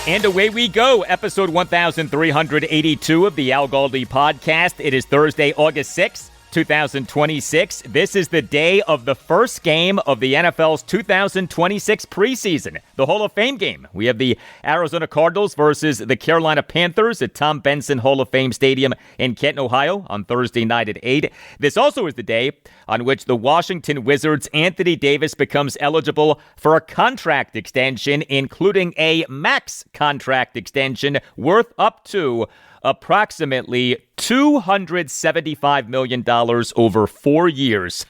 And away we go, episode 1382 of the Al Galdi podcast. It is Thursday, August 6th, 2026. This is the day of the first game of the NFL's 2026 preseason, the Hall of Fame game. We have the Arizona Cardinals versus the Carolina Panthers at Tom Benson Hall of Fame Stadium in Canton, Ohio on Thursday night at 8. This also is the day on which the Washington Wizards' Anthony Davis becomes eligible for a contract extension, including a max contract extension worth up to approximately $275 million over 4 years.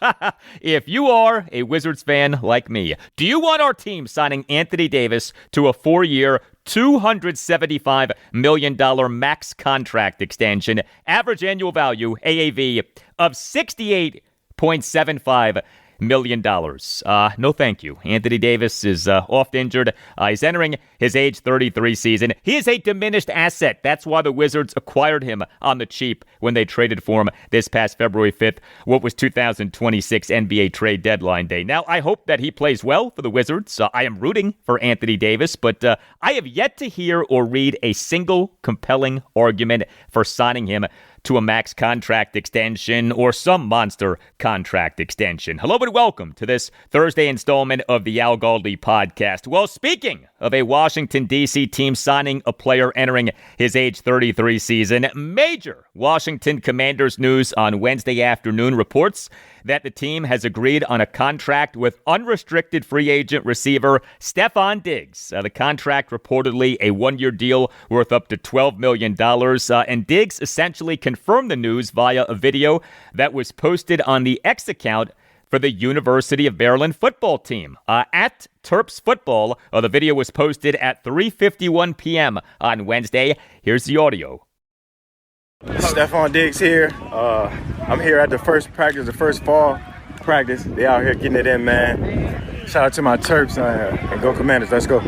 If you are a Wizards fan like me, do you want our team signing Anthony Davis to a 4-year, $275 million max contract extension, average annual value, AAV, of $68.75 million? No, thank you. Anthony Davis is oft injured. He's entering his age 33 season. He is a diminished asset. That's why the Wizards acquired him on the cheap when they traded for him this past February 5th, what was 2026 NBA trade deadline day. Now, I hope that he plays well for the Wizards. I am rooting for Anthony Davis, but I have yet to hear or read a single compelling argument for signing him to a max contract extension or some monster contract extension. Hello and welcome to this Thursday installment of the Al Galdi podcast. Well, speaking of a Washington, D.C. team signing a player entering his age 33 season, major Washington Commanders news on Wednesday afternoon reports that the team has agreed on a contract with unrestricted free agent receiver Stefon Diggs. The contract reportedly a 1-year deal worth up to $12 million. And Diggs essentially confirmed the news via a video that was posted on the X account for the University of Maryland football team. At Terps Football, the video was posted at 3:51 p.m. on Wednesday. Here's the audio. Stefon Diggs here. I'm here at the first practice, the first fall practice. They out here getting it in, man. Shout out to my Terps and go Commanders. Let's go.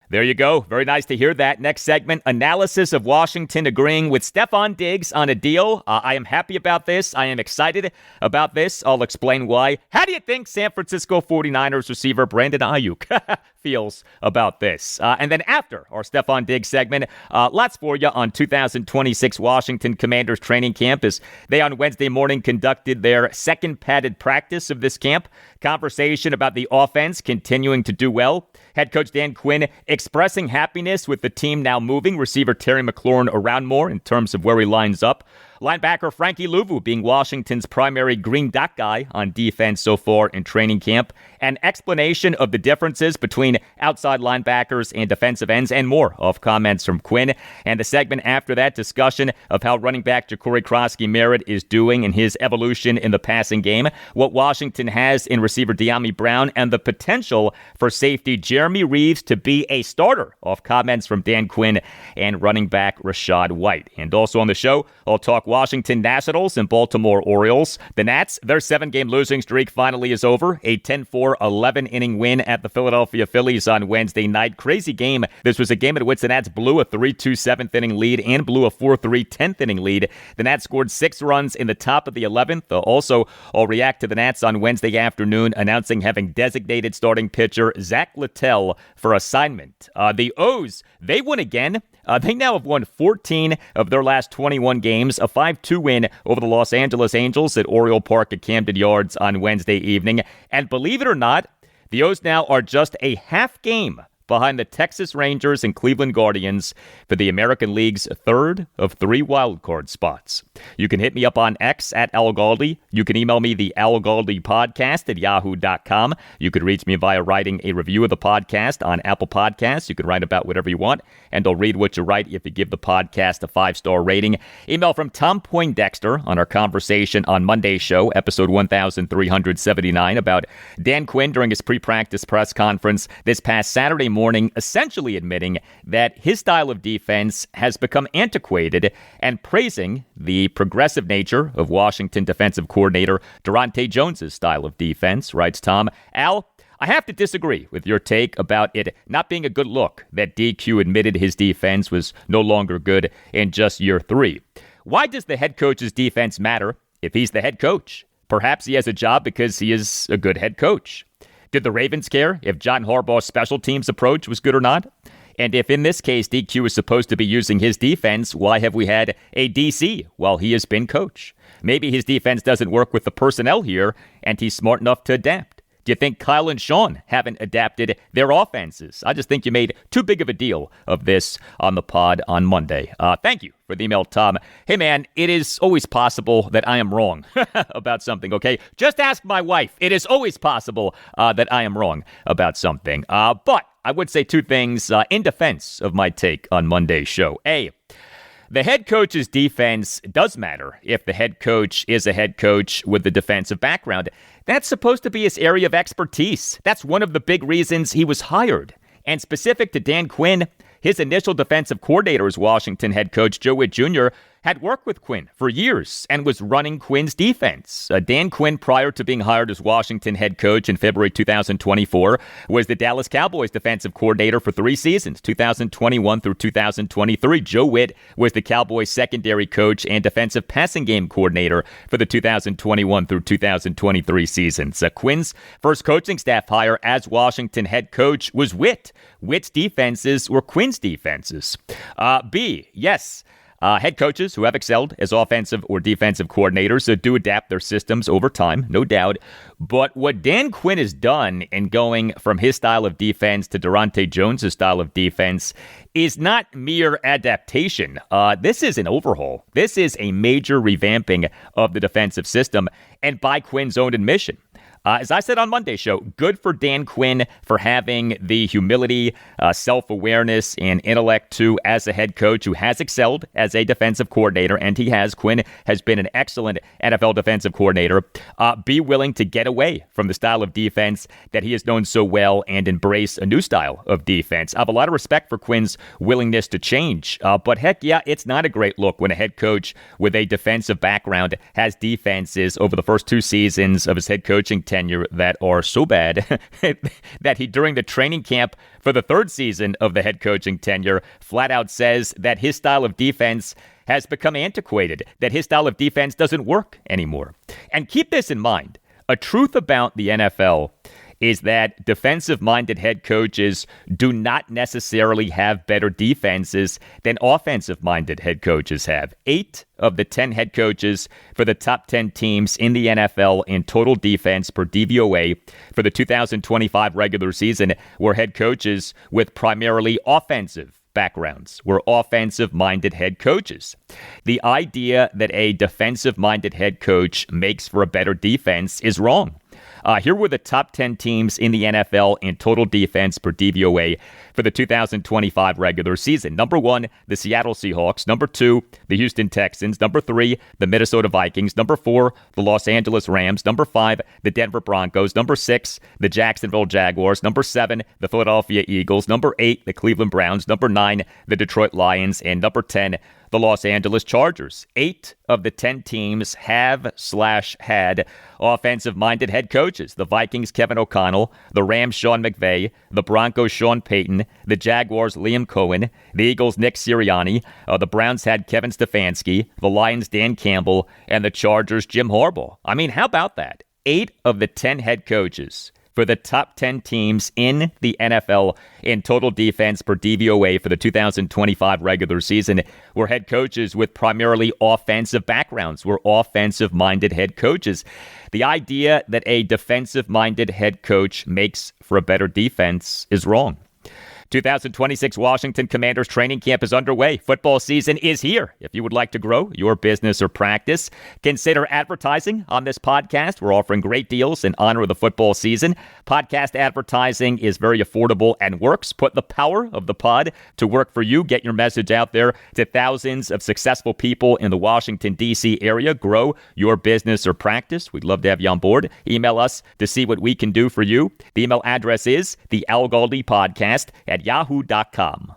There you go. Very nice to hear that. Next segment, analysis of Washington agreeing with Stefon Diggs on a deal. I am happy about this. I am excited about this. I'll explain why. How do you think San Francisco 49ers receiver Brandon Ayuk feels about this? And then after our Stefon Diggs segment, lots for you on 2026 Washington Commanders training camp as they on Wednesday morning conducted their second padded practice of this camp. Conversation about the offense continuing to do well. Head coach Dan Quinn expressing happiness with the team now moving receiver Terry McLaurin around more in terms of where he lines up. Linebacker Frankie Luvu being Washington's primary green dot guy on defense so far in training camp. An explanation of the differences between outside linebackers and defensive ends and more of comments from Quinn. And the segment after that, discussion of how running back Jacory Croskey-Merritt is doing in his evolution in the passing game, what Washington has in receiver Dyami Brown, and the potential for safety Jeremy Reaves to be a starter off comments from Dan Quinn and running back Rachaad White. And also on the show, I'll talk Washington Nationals and Baltimore Orioles. The Nats, their 7-game losing streak finally is over. A 10-4, 11-inning win at the Philadelphia Phillies on Wednesday night. Crazy game. This was a game in which the Nats blew a 3-2 7th-inning lead and blew a 4-3 10th-inning lead. The Nats scored 6 runs in the top of the 11th. Also, I'll react to the Nats on Wednesday afternoon announcing having designated starting pitcher Zach Littell for assignment. The O's, they won again. They now have won 14 of their last 21 games, a 5-2 win over the Los Angeles Angels at Oriole Park at Camden Yards on Wednesday evening. And believe it or not, the O's now are just a half game behind the Texas Rangers and Cleveland Guardians for the American League's third of 3 wildcard spots. You can hit me up on X at Al Galdi. You can email me the Al Galdi podcast at yahoo.com. You could reach me via writing a review of the podcast on Apple Podcasts. You can write about whatever you want, and I'll read what you write if you give the podcast a 5-star rating. Email from Tom Poindexter on our conversation on Monday's show, episode 1379, about Dan Quinn during his pre-practice press conference this past Saturday morning, essentially admitting that his style of defense has become antiquated and praising the progressive nature of Washington defensive coordinator Durante Jones's style of defense. Writes Tom, Al, I have to disagree with your take about it not being a good look that DQ admitted his defense was no longer good in just year 3. Why does the head coach's defense matter if he's the head coach? Perhaps he has a job because he is a good head coach. Did the Ravens care if John Harbaugh's special teams approach was good or not? And if in this case DQ is supposed to be using his defense, why have we had a DC while he has been coach? Maybe his defense doesn't work with the personnel here, and he's smart enough to adapt. Do you think Kyle and Sean haven't adapted their offenses? I just think you made too big of a deal of this on the pod on Monday. Thank you for the email, Tom. Hey, man, it is always possible that I am wrong about something, okay? Just ask my wife. It is always possible that I am wrong about something. But I would say two things in defense of my take on Monday's show. A, the head coach's defense does matter if the head coach is a head coach with the defensive background. That's supposed to be his area of expertise. That's one of the big reasons he was hired. And specific to Dan Quinn, his initial defensive coordinator as Washington head coach Joe Witt Jr. had worked with Quinn for years and was running Quinn's defense. Dan Quinn, prior to being hired as Washington head coach in February 2024, was the Dallas Cowboys defensive coordinator for 3 seasons, 2021 through 2023. Joe Witt was the Cowboys secondary coach and defensive passing game coordinator for the 2021 through 2023 seasons. Quinn's first coaching staff hire as Washington head coach was Witt. Witt's defenses were Quinn's defenses. B, yes. Head coaches who have excelled as offensive or defensive coordinators do adapt their systems over time, no doubt. But what Dan Quinn has done in going from his style of defense to Durante Jones' style of defense is not mere adaptation. This is an overhaul. This is a major revamping of the defensive system, and by Quinn's own admission. As I said on Monday's show, good for Dan Quinn for having the humility, self-awareness, and intellect too as a head coach who has excelled as a defensive coordinator, and he has. Quinn has been an excellent NFL defensive coordinator. Be willing to get away from the style of defense that he has known so well and embrace a new style of defense. I have a lot of respect for Quinn's willingness to change, but heck yeah, it's not a great look when a head coach with a defensive background has defenses over the first 2 seasons of his head coaching tenure that are so bad that he, during the training camp for the 3rd season of the head coaching tenure, flat out says that his style of defense has become antiquated, that his style of defense doesn't work anymore. And keep this in mind. A truth about the NFL is that defensive-minded head coaches do not necessarily have better defenses than offensive-minded head coaches have. 8 of the 10 head coaches for the top 10 teams in the NFL in total defense per DVOA for the 2025 regular season were head coaches with primarily offensive backgrounds, were offensive-minded head coaches. The idea that a defensive-minded head coach makes for a better defense is wrong. Here were the top 10 teams in the NFL in total defense per DVOA for the 2025 regular season. Number 1, the Seattle Seahawks. Number 2, the Houston Texans. Number 3, the Minnesota Vikings. Number 4, the Los Angeles Rams. Number 5, the Denver Broncos. Number 6, the Jacksonville Jaguars. Number 7, the Philadelphia Eagles. Number 8, the Cleveland Browns. Number 9, the Detroit Lions. And number 10, the Los Angeles Chargers. 8 of the 10 teams have/had offensive-minded head coaches. The Vikings, Kevin O'Connell. The Rams, Sean McVay. The Broncos, Sean Payton. The Jaguars, Liam Cohen. The Eagles, Nick Sirianni. The Browns had Kevin Stefanski. The Lions, Dan Campbell. And the Chargers, Jim Harbaugh. I mean, how about that? 8 of the 10 head coaches for the top 10 teams in the NFL in total defense per DVOA for the 2025 regular season were head coaches with primarily offensive backgrounds, were offensive-minded head coaches. The idea that a defensive-minded head coach makes for a better defense is wrong. 2026 Washington Commanders training camp is underway. Football season is here. If you would like to grow your business or practice, consider advertising on this podcast. We're offering great deals in honor of the football season. Podcast advertising is very affordable and works. Put the power of the pod to work for you. Get your message out there to thousands of successful people in the Washington, D.C. area. Grow your business or practice. We'd love to have you on board. Email us to see what we can do for you. The email address is the Al Galdi Podcast at yahoo.com.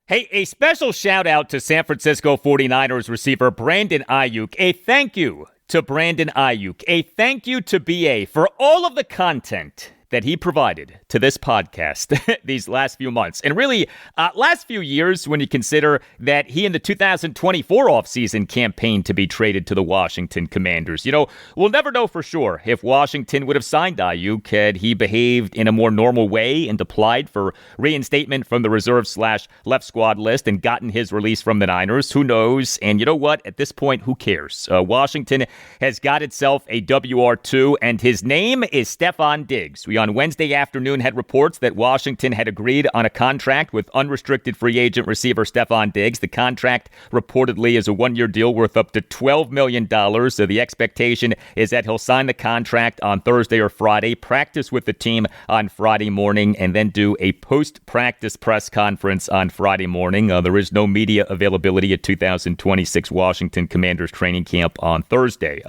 Hey, a special shout out to San Francisco 49ers receiver Brandon Ayuk. A thank you to Brandon Ayuk. A thank you to BA for all of the content that he provided to this podcast these last few months. And really, last few years when you consider that he in the 2024 offseason campaigned to be traded to the Washington Commanders. You know, we'll never know for sure if Washington would have signed Aiyuk had he behaved in a more normal way and applied for reinstatement from the reserve/left squad list and gotten his release from the Niners. Who knows? And you know what? At this point, who cares? Washington has got itself a WR2, and his name is Stefon Diggs. We on Wednesday afternoon had reports that Washington had agreed on a contract with unrestricted free agent receiver Stefon Diggs. The contract reportedly is a one-year deal worth up to $12 million. So the expectation is that he'll sign the contract on Thursday or Friday, practice with the team on Friday morning, and then do a post-practice press conference on Friday morning. There is no media availability at 2026 Washington Commanders training camp on Thursday.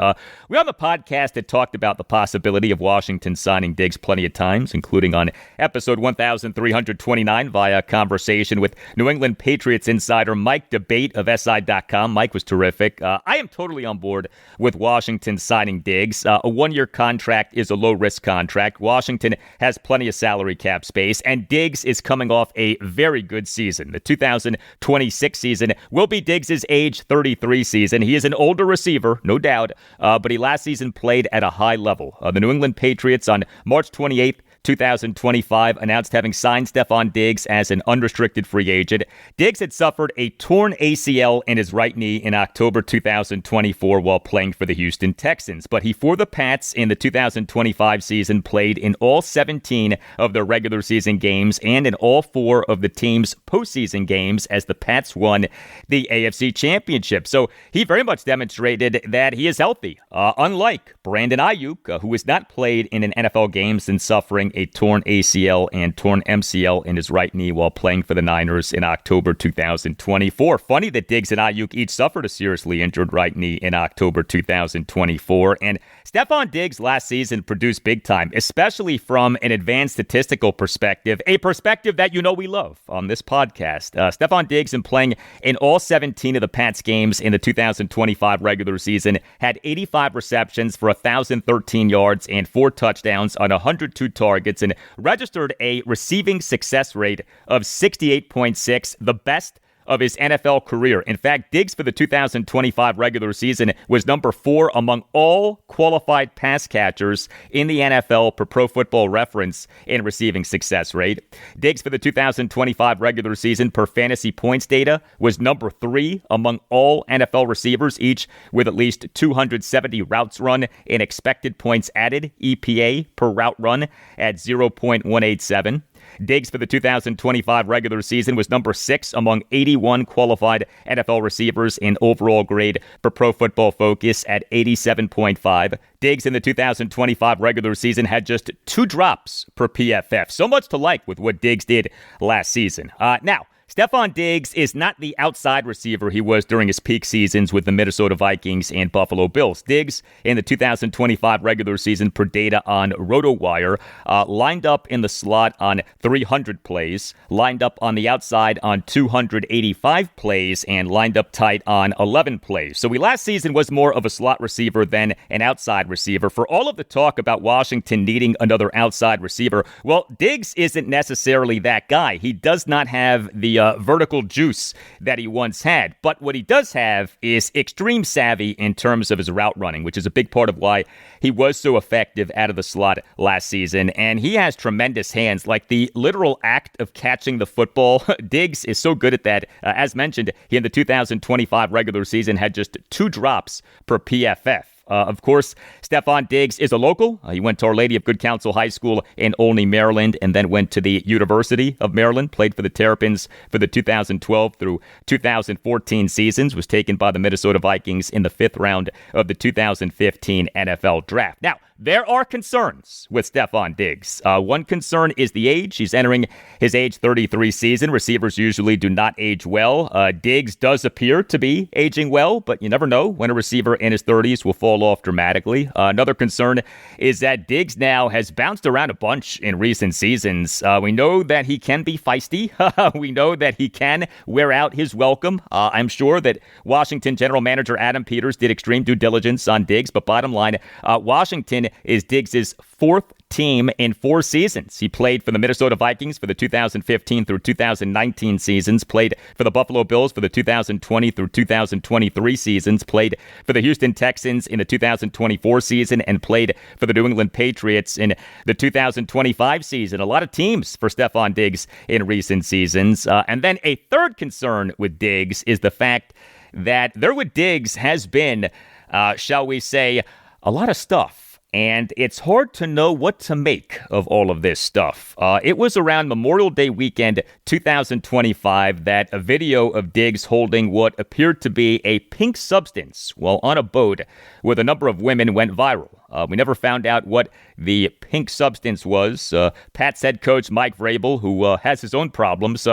We on the podcast had talked about the possibility of Washington signing Diggs plenty of times, including on episode 1329 via conversation with New England Patriots insider Mike Debate of SI.com. Mike was terrific. I am totally on board with Washington signing Diggs. A one-year contract is a low-risk contract. Washington has plenty of salary cap space, and Diggs is coming off a very good season. The 2026 season will be Diggs' age 33 season. He is an older receiver, no doubt, but he last season played at a high level. The New England Patriots on March 28th, 2025 announced having signed Stefon Diggs as an unrestricted free agent. Diggs had suffered a torn ACL in his right knee in October 2024 while playing for the Houston Texans, but he, for the Pats in the 2025 season, played in all 17 of their regular season games and in all 4 of the team's postseason games as the Pats won the AFC Championship. So he very much demonstrated that he is healthy, unlike Brandon Aiyuk, who has not played in an NFL game since suffering a torn ACL and torn MCL in his right knee while playing for the Niners in October 2024. Funny that Diggs and Aiyuk each suffered a seriously injured right knee in October 2024. And Stefon Diggs last season produced big time, especially from an advanced statistical perspective, a perspective that you know we love on this podcast. Stefon Diggs, in playing in all 17 of the Pats games in the 2025 regular season, had 85 receptions for 1,013 yards and 4 touchdowns on 102 targets and registered a receiving success rate of 68.6, the best of his NFL career. In fact, Diggs for the 2025 regular season was number 4 among all qualified pass catchers in the NFL per Pro Football Reference in receiving success rate. Diggs for the 2025 regular season per fantasy points data was number 3 among all NFL receivers, each with at least 270 routes run and expected points added, EPA, per route run at 0.187. Diggs for the 2025 regular season was number 6 among 81 qualified NFL receivers in overall grade per Pro Football Focus at 87.5. Diggs in the 2025 regular season had just 2 drops per PFF. So much to like with what Diggs did last season. Now, Stefon Diggs is not the outside receiver he was during his peak seasons with the Minnesota Vikings and Buffalo Bills. Diggs, in the 2025 regular season per data on RotoWire, lined up in the slot on 300 plays, lined up on the outside on 285 plays, and lined up tight on 11 plays. So he last season was more of a slot receiver than an outside receiver. For all of the talk about Washington needing another outside receiver, well, Diggs isn't necessarily that guy. He does not have the vertical juice that he once had. But what he does have is extreme savvy in terms of his route running, which is a big part of why he was so effective out of the slot last season. And he has tremendous hands, like the literal act of catching the football. Diggs is so good at that. As mentioned, he in the 2025 regular season had just 2 drops per PFF. Of course, Stefon Diggs is a local. He went to Our Lady of Good Counsel High School in Olney, Maryland, and then went to the University of Maryland, played for the Terrapins for the 2012 through 2014 seasons, was taken by the Minnesota Vikings in the 5th round of the 2015 NFL Draft. Now, there are concerns with Stefon Diggs. One concern is the age. He's entering his age 33 season. Receivers usually do not age well. Diggs does appear to be aging well, but you never know when a receiver in his 30s will fall off dramatically. Another concern is that Diggs now has bounced around a bunch in recent seasons. We know that he can be feisty. We know that he can wear out his welcome. I'm sure that Washington general manager Adam Peters did extreme due diligence on Diggs, but bottom line, Washington Washington is Diggs' fourth team in 4 seasons. He played for the Minnesota Vikings for the 2015 through 2019 seasons, played for the Buffalo Bills for the 2020 through 2023 seasons, played for the Houston Texans in the 2024 season, and played for the New England Patriots in the 2025 season. A lot of teams for Stefon Diggs in recent seasons. And then a third concern with Diggs is the fact that there with Diggs has been, shall we say, a lot of stuff. And it's hard to know what to make of all of this stuff. It was around Memorial Day weekend 2025 that a video of Diggs holding what appeared to be a pink substance while on a boat with a number of women went viral. We never found out what the pink substance was. Pat's head coach, Mike Vrabel, who has his own problems,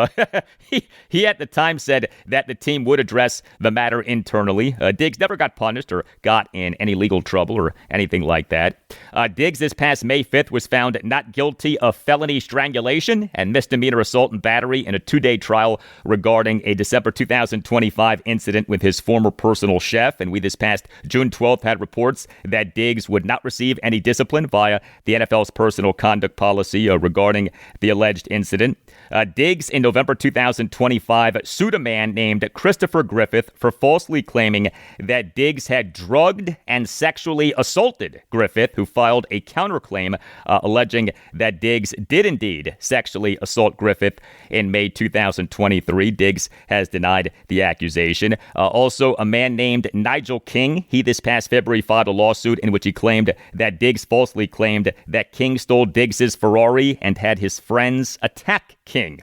he at the time said that the team would address the matter internally. Diggs never got punished or got in any legal trouble or anything like that. Diggs this past May 5th was found not guilty of felony strangulation and misdemeanor assault and battery in a 2-day trial regarding a December 2025 incident with his former personal chef. And we this past June 12th had reports that Diggs would not receive any discipline via the NFL's personal conduct policy regarding the alleged incident. Diggs in November 2025 sued a man named Christopher Griffith for falsely claiming that Diggs had drugged and sexually assaulted Griffith, who filed a counterclaim alleging that Diggs did indeed sexually assault Griffith in May 2023. Diggs has denied the accusation. Also, a man named Nigel King, he this past February filed a lawsuit in which he claimed that Diggs falsely claimed that King stole Diggs' Ferrari and had his friends attack King.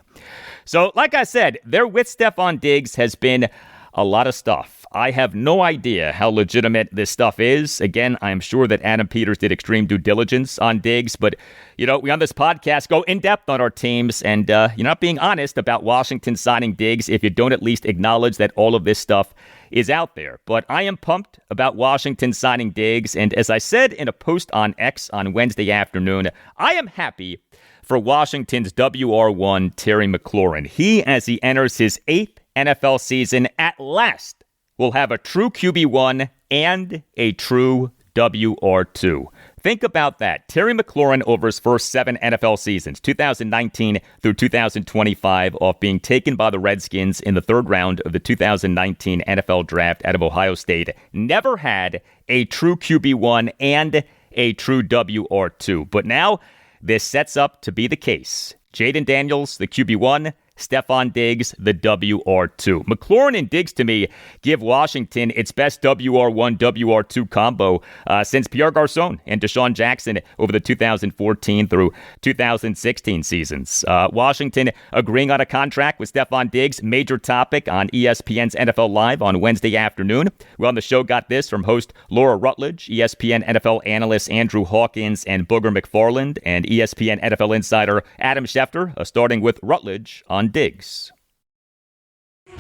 So, like I said, there with Stefon Diggs has been a lot of stuff. I have no idea how legitimate this stuff is. Again, I'm sure that Adam Peters did extreme due diligence on Diggs, but, we on this podcast go in depth on our teams, and you're not being honest about Washington signing Diggs if you don't at least acknowledge that all of this stuff is out there. But I am pumped about Washington signing Diggs, and as I said in a post on X on Wednesday afternoon, I am happy for Washington's WR1 Terry McLaurin. He, as he enters his 8th NFL season, at last will have a true QB1 and a true WR2. Think about that. Terry McLaurin over his first 7 NFL seasons, 2019 through 2025, off being taken by the Redskins in the 3rd round of the 2019 NFL Draft out of Ohio State, never had a true QB1 and a true WR2. But now this sets up to be the case. Jaden Daniels, the QB1, Stefon Diggs, the WR2. McLaurin and Diggs, to me, give Washington its best WR1, WR2 combo since Pierre Garçon and Deshaun Jackson over the 2014 through 2016 seasons. Washington agreeing on a contract with Stefon Diggs, major topic on ESPN's NFL Live on Wednesday afternoon. We on the show got this from host Laura Rutledge, ESPN NFL analysts Andrew Hawkins and Booger McFarland, and ESPN NFL insider Adam Schefter, starting with Rutledge on Diggs.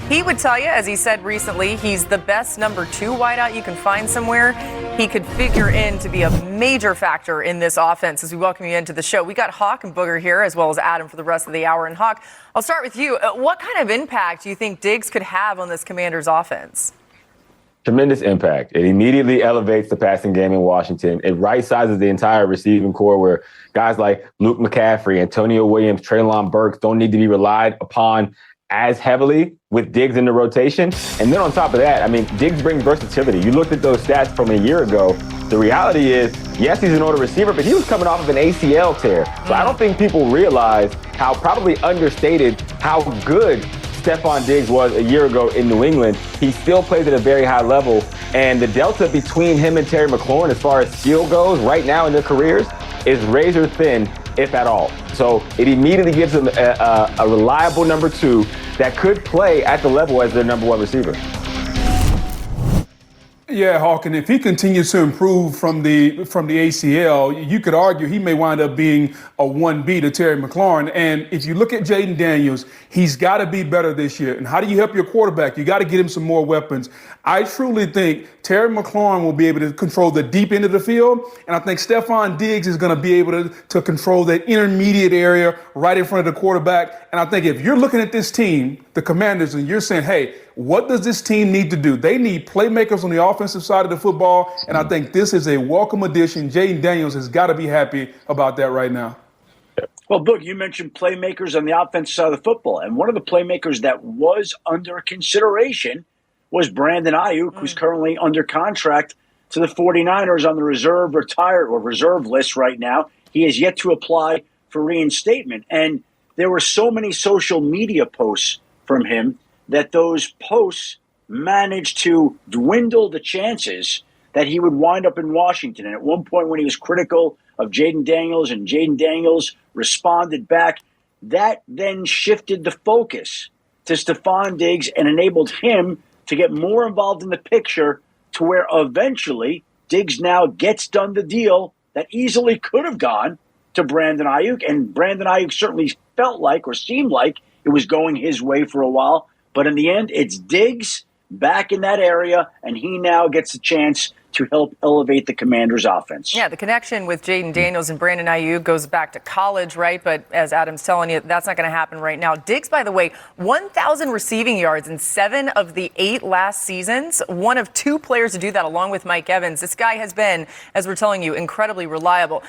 He would tell you, as he said recently, he's the best number 2 wideout you can find somewhere. He could figure in to be a major factor in this offense as we welcome you into the show. We got Hawk and Booger here, as well as Adam for the rest of the hour. And Hawk, I'll start with you. What kind of impact do you think Diggs could have on this Commanders offense? Tremendous impact. It immediately elevates the passing game in Washington. It right-sizes the entire receiving core where guys like Luke McCaffrey, Antonio Williams, Treylon Burks don't need to be relied upon as heavily with Diggs in the rotation. And then on top of that, Diggs brings versatility. You looked at those stats from a year ago. The reality is, yes, he's an older receiver, but he was coming off of an ACL tear. So I don't think people realize how probably understated how good Stefon Diggs was a year ago in New England. He still plays at a very high level, and the delta between him and Terry McLaurin as far as skill goes right now in their careers is razor thin, if at all. So it immediately gives them a reliable number 2 that could play at the level as their number 1 receiver. Yeah, Hawk, and if he continues to improve from the ACL, you could argue he may wind up being a 1B to Terry McLaurin. And if you look at Jaden Daniels, he's got to be better this year. And how do you help your quarterback? You got to get him some more weapons. I truly think Terry McLaurin will be able to control the deep end of the field, and I think Stefon Diggs is going to be able to control that intermediate area right in front of the quarterback. And I think if you're looking at this team, the Commanders, and you're saying, hey, what does this team need to do? They need playmakers on the offensive side of the football, and I think this is a welcome addition. Jaden Daniels has got to be happy about that right now. Well, Boog, you mentioned playmakers on the offensive side of the football, and one of the playmakers that was under consideration was Brandon Ayuk, who's currently under contract to the 49ers on the reserve list right now. He has yet to apply for reinstatement, and there were so many social media posts from him that those posts managed to dwindle the chances that he would wind up in Washington. And at one point when he was critical of Jaden Daniels and Jaden Daniels responded back, that then shifted the focus to Stefon Diggs and enabled him to get more involved in the picture to where eventually Diggs now gets done the deal that easily could have gone to Brandon Ayuk. And Brandon Ayuk certainly felt like or seemed like it was going his way for a while. But in the end, it's Diggs back in that area, and he now gets a chance to help elevate the Commanders' offense. Yeah, the connection with Jaden Daniels and Brandon Ayuk goes back to college, right? But as Adam's telling you, that's not going to happen right now. Diggs, by the way, 1,000 receiving yards in 7 of the 8 last seasons. One of 2 players to do that, along with Mike Evans. This guy has been, as we're telling you, incredibly reliable.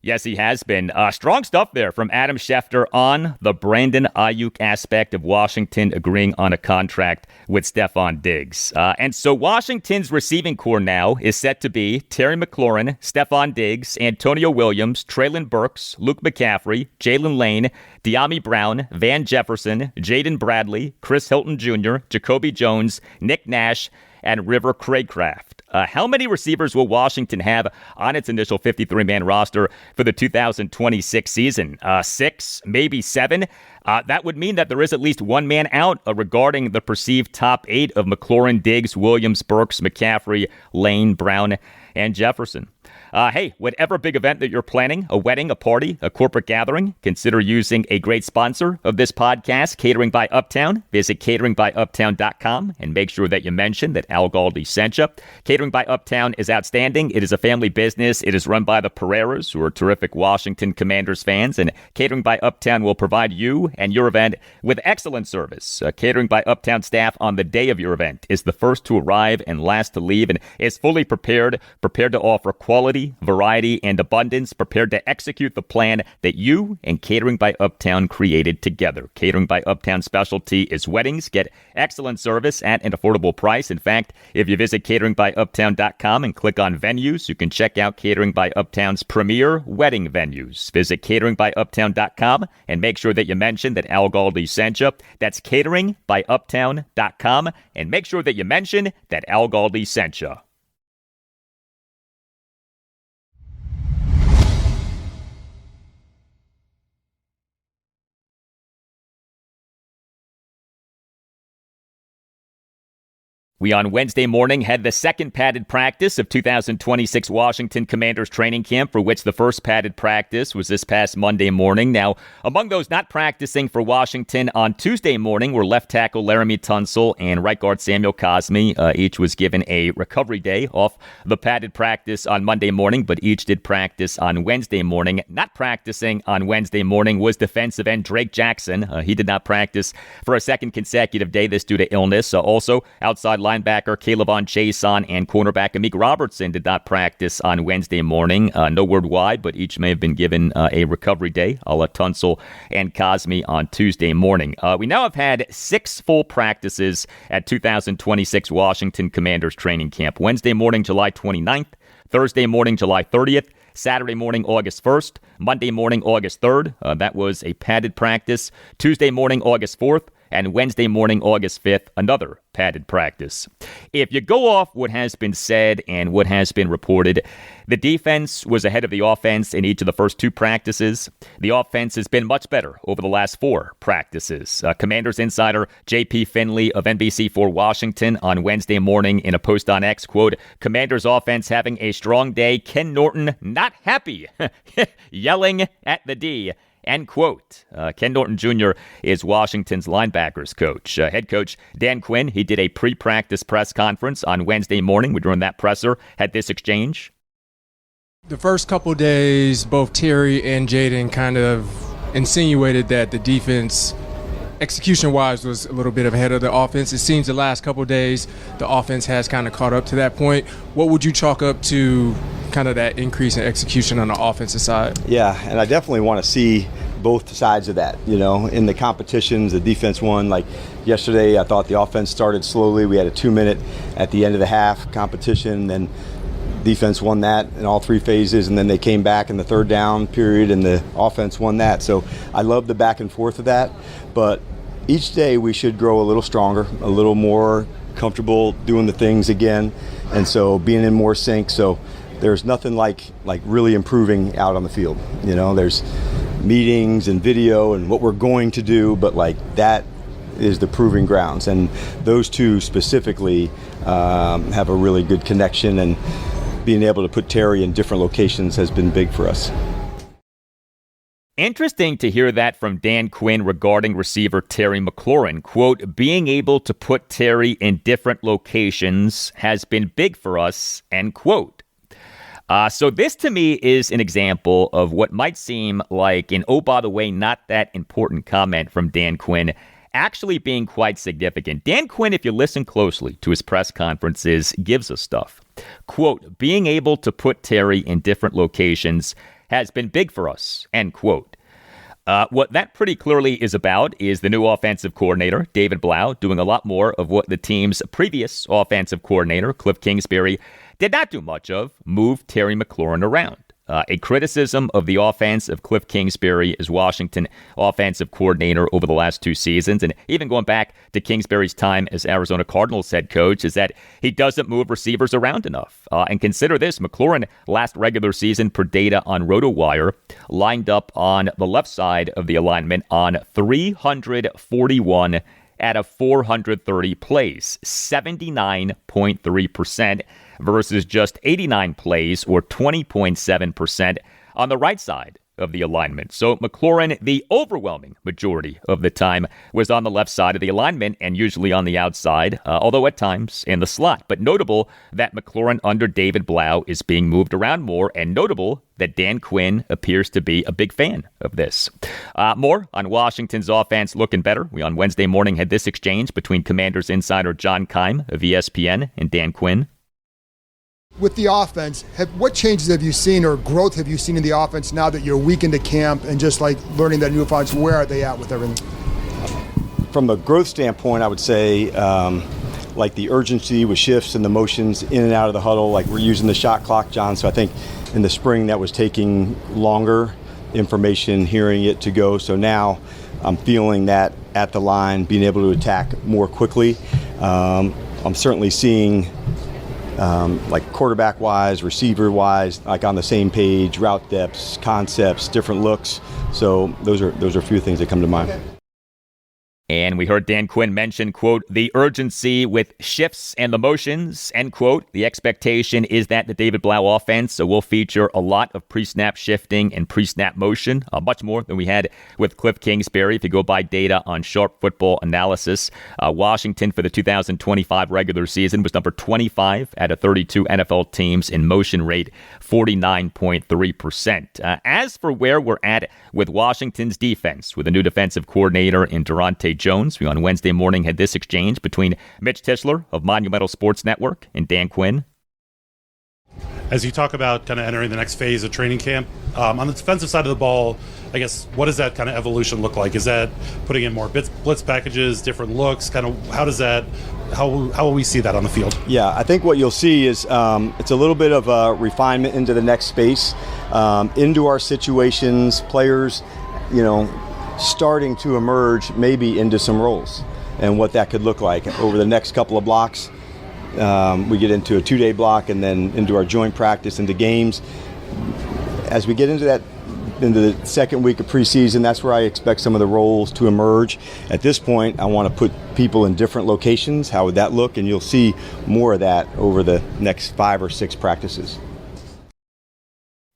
Yes, he has been. Strong stuff there from Adam Schefter on the Brandon Ayuk aspect of Washington agreeing on a contract with Stefon Diggs. And so Washington's receiving core now is set to be Terry McLaurin, Stefon Diggs, Antonio Williams, Treylon Burks, Luke McCaffrey, Jalen Lane, Dyami Brown, Van Jefferson, Jaden Bradley, Chris Hilton Jr., Jacoby Jones, Nick Nash, and River Craycraft. How many receivers will Washington have on its initial 53-man roster for the 2026 season? 6, maybe 7? That would mean that there is at least one man out regarding the perceived top 8 of McLaurin, Diggs, Williams, Burks, McCaffrey, Lane, Brown, and Jefferson. Hey, whatever big event that you're planning, a wedding, a party, a corporate gathering, consider using a great sponsor of this podcast, Catering by Uptown. Visit cateringbyuptown.com and make sure that you mention that Al Galdi sent you. Catering by Uptown is outstanding. It is a family business. It is run by the Pereiras, who are terrific Washington Commanders fans, and Catering by Uptown will provide you and your event with excellent service. Catering by Uptown staff on the day of your event is the first to arrive and last to leave, and is fully prepared to offer quality, variety, and abundance, prepared to execute the plan that you and Catering by Uptown created together. Catering by Uptown specialty is weddings. Get excellent service at an affordable price. In fact, if you visit cateringbyuptown.com and click on venues, you can check out Catering by Uptown's premier wedding venues. Visit cateringbyuptown.com and make sure that you mention that Al Galdi sent you. That's cateringbyuptown.com and make sure that you mention that Al Galdi sent you. We on Wednesday morning had the second padded practice of 2026 Washington Commanders training camp, for which the first padded practice was this past Monday morning. Now, among those not practicing for Washington on Tuesday morning were left tackle Laramie Tunsil and right guard Samuel Cosmi. Each was given a recovery day off the padded practice on Monday morning, but each did practice on Wednesday morning. Not practicing on Wednesday morning was defensive end Drake Jackson. He did not practice for a second consecutive day, this due to illness. Also, outside linebacker Calebon Chason and cornerback Amik Robertson did not practice on Wednesday morning. No word why, but each may have been given a recovery day, a la Tunsil and Cosmi on Tuesday morning. We now have had 6 full practices at 2026 Washington Commanders training camp. Wednesday morning, July 29th, Thursday morning, July 30th, Saturday morning, August 1st, Monday morning, August 3rd. That was a padded practice. Tuesday morning, August 4th, and Wednesday morning, August 5th, another padded practice. If you go off what has been said and what has been reported, the defense was ahead of the offense in each of the first 2 practices. The offense has been much better over the last 4 practices. Commanders insider J.P. Finley of NBC4 Washington on Wednesday morning in a post on X, quote, "Commanders offense having a strong day. Ken Norton not happy, yelling at the D." End quote. Ken Norton Jr. is Washington's linebackers coach. Head coach Dan Quinn, he did a pre-practice press conference on Wednesday morning. During that presser, had this exchange. The first couple days, both Terry and Jaden kind of insinuated that the defense execution-wise was a little bit ahead of the offense. It seems the last couple of days the offense has kind of caught up to that point. What would you chalk up to kind of that increase in execution on the offensive side? Yeah, and I definitely want to see both sides of that. In the competitions, the defense won. Like yesterday, I thought the offense started slowly. We had a 2-minute at the end of the half competition, then defense won that in all 3 phases, and then they came back in the third down period and the offense won that. So I love the back and forth of that, but each day we should grow a little stronger, a little more comfortable doing the things again, and so being in more sync. So there's nothing like really improving out on the field. There's meetings and video and what we're going to do, but that is the proving grounds, and those two specifically have a really good connection, and being able to put Terry in different locations has been big for us. Interesting to hear that from Dan Quinn regarding receiver Terry McLaurin. Quote, being able to put Terry in different locations has been big for us, end quote. So this to me is an example of what might seem like an, oh, by the way, not that important comment from Dan Quinn actually being quite significant. Dan Quinn, if you listen closely to his press conferences, gives us stuff. Quote, being able to put Terry in different locations has been big for us, end quote. What that pretty clearly is about is the new offensive coordinator, David Blau, doing a lot more of what the team's previous offensive coordinator, Cliff Kingsbury, did not do much of, move Terry McLaurin around. A criticism of the offense of Cliff Kingsbury as Washington offensive coordinator over the last 2 seasons, and even going back to Kingsbury's time as Arizona Cardinals head coach, is that he doesn't move receivers around enough. And consider this, McLaurin last regular season per data on RotoWire lined up on the left side of the alignment on 341 out of 430 plays, 79.3%. versus just 89 plays, or 20.7% on the right side of the alignment. So McLaurin, the overwhelming majority of the time, was on the left side of the alignment and usually on the outside, although at times in the slot. But notable that McLaurin under David Blau is being moved around more, and notable that Dan Quinn appears to be a big fan of this. More on Washington's offense looking better. We on Wednesday morning had this exchange between Commanders insider John Keim of ESPN and Dan Quinn. With the offense, what changes have you seen or growth have you seen in the offense now that you're a week into camp and just learning that new offense? Where are they at with everything? From a growth standpoint, I would say the urgency with shifts and the motions in and out of the huddle, we're using the shot clock, John. So I think in the spring that was taking longer information, hearing it to go. So now I'm feeling that at the line, being able to attack more quickly. I'm certainly seeing quarterback-wise, receiver-wise, on the same page, route depths, concepts, different looks. So those are a few things that come to mind. And we heard Dan Quinn mention, quote, the urgency with shifts and the motions, end quote. The expectation is that the David Blau offense will feature a lot of pre-snap shifting and pre-snap motion, much more than we had with Cliff Kingsbury. If you go by data on Sharp Football Analysis, Washington for the 2025 regular season was number 25 out of 32 NFL teams in motion rate, 49.3%. As for where we're at with Washington's defense, with a new defensive coordinator in Durante Jones, we on Wednesday morning had this exchange between Mitch Tischler of Monumental Sports Network and Dan Quinn. As you talk about kind of entering the next phase of training camp, on the defensive side of the ball, I guess, what does that kind of evolution look like? Is that putting in more blitz packages, different looks? Kind of how will we see that on the field? Yeah, I think what you'll see is it's a little bit of a refinement into the next space, into our situations, players, starting to emerge maybe into some roles and what that could look like over the next couple of blocks. We get into a 2-day block and then into our joint practice, into games. As we get into the second week of preseason, that's where I expect some of the roles to emerge. At this point, I want to put people in different locations. How would that look? And you'll see more of that over the next 5 or 6 practices.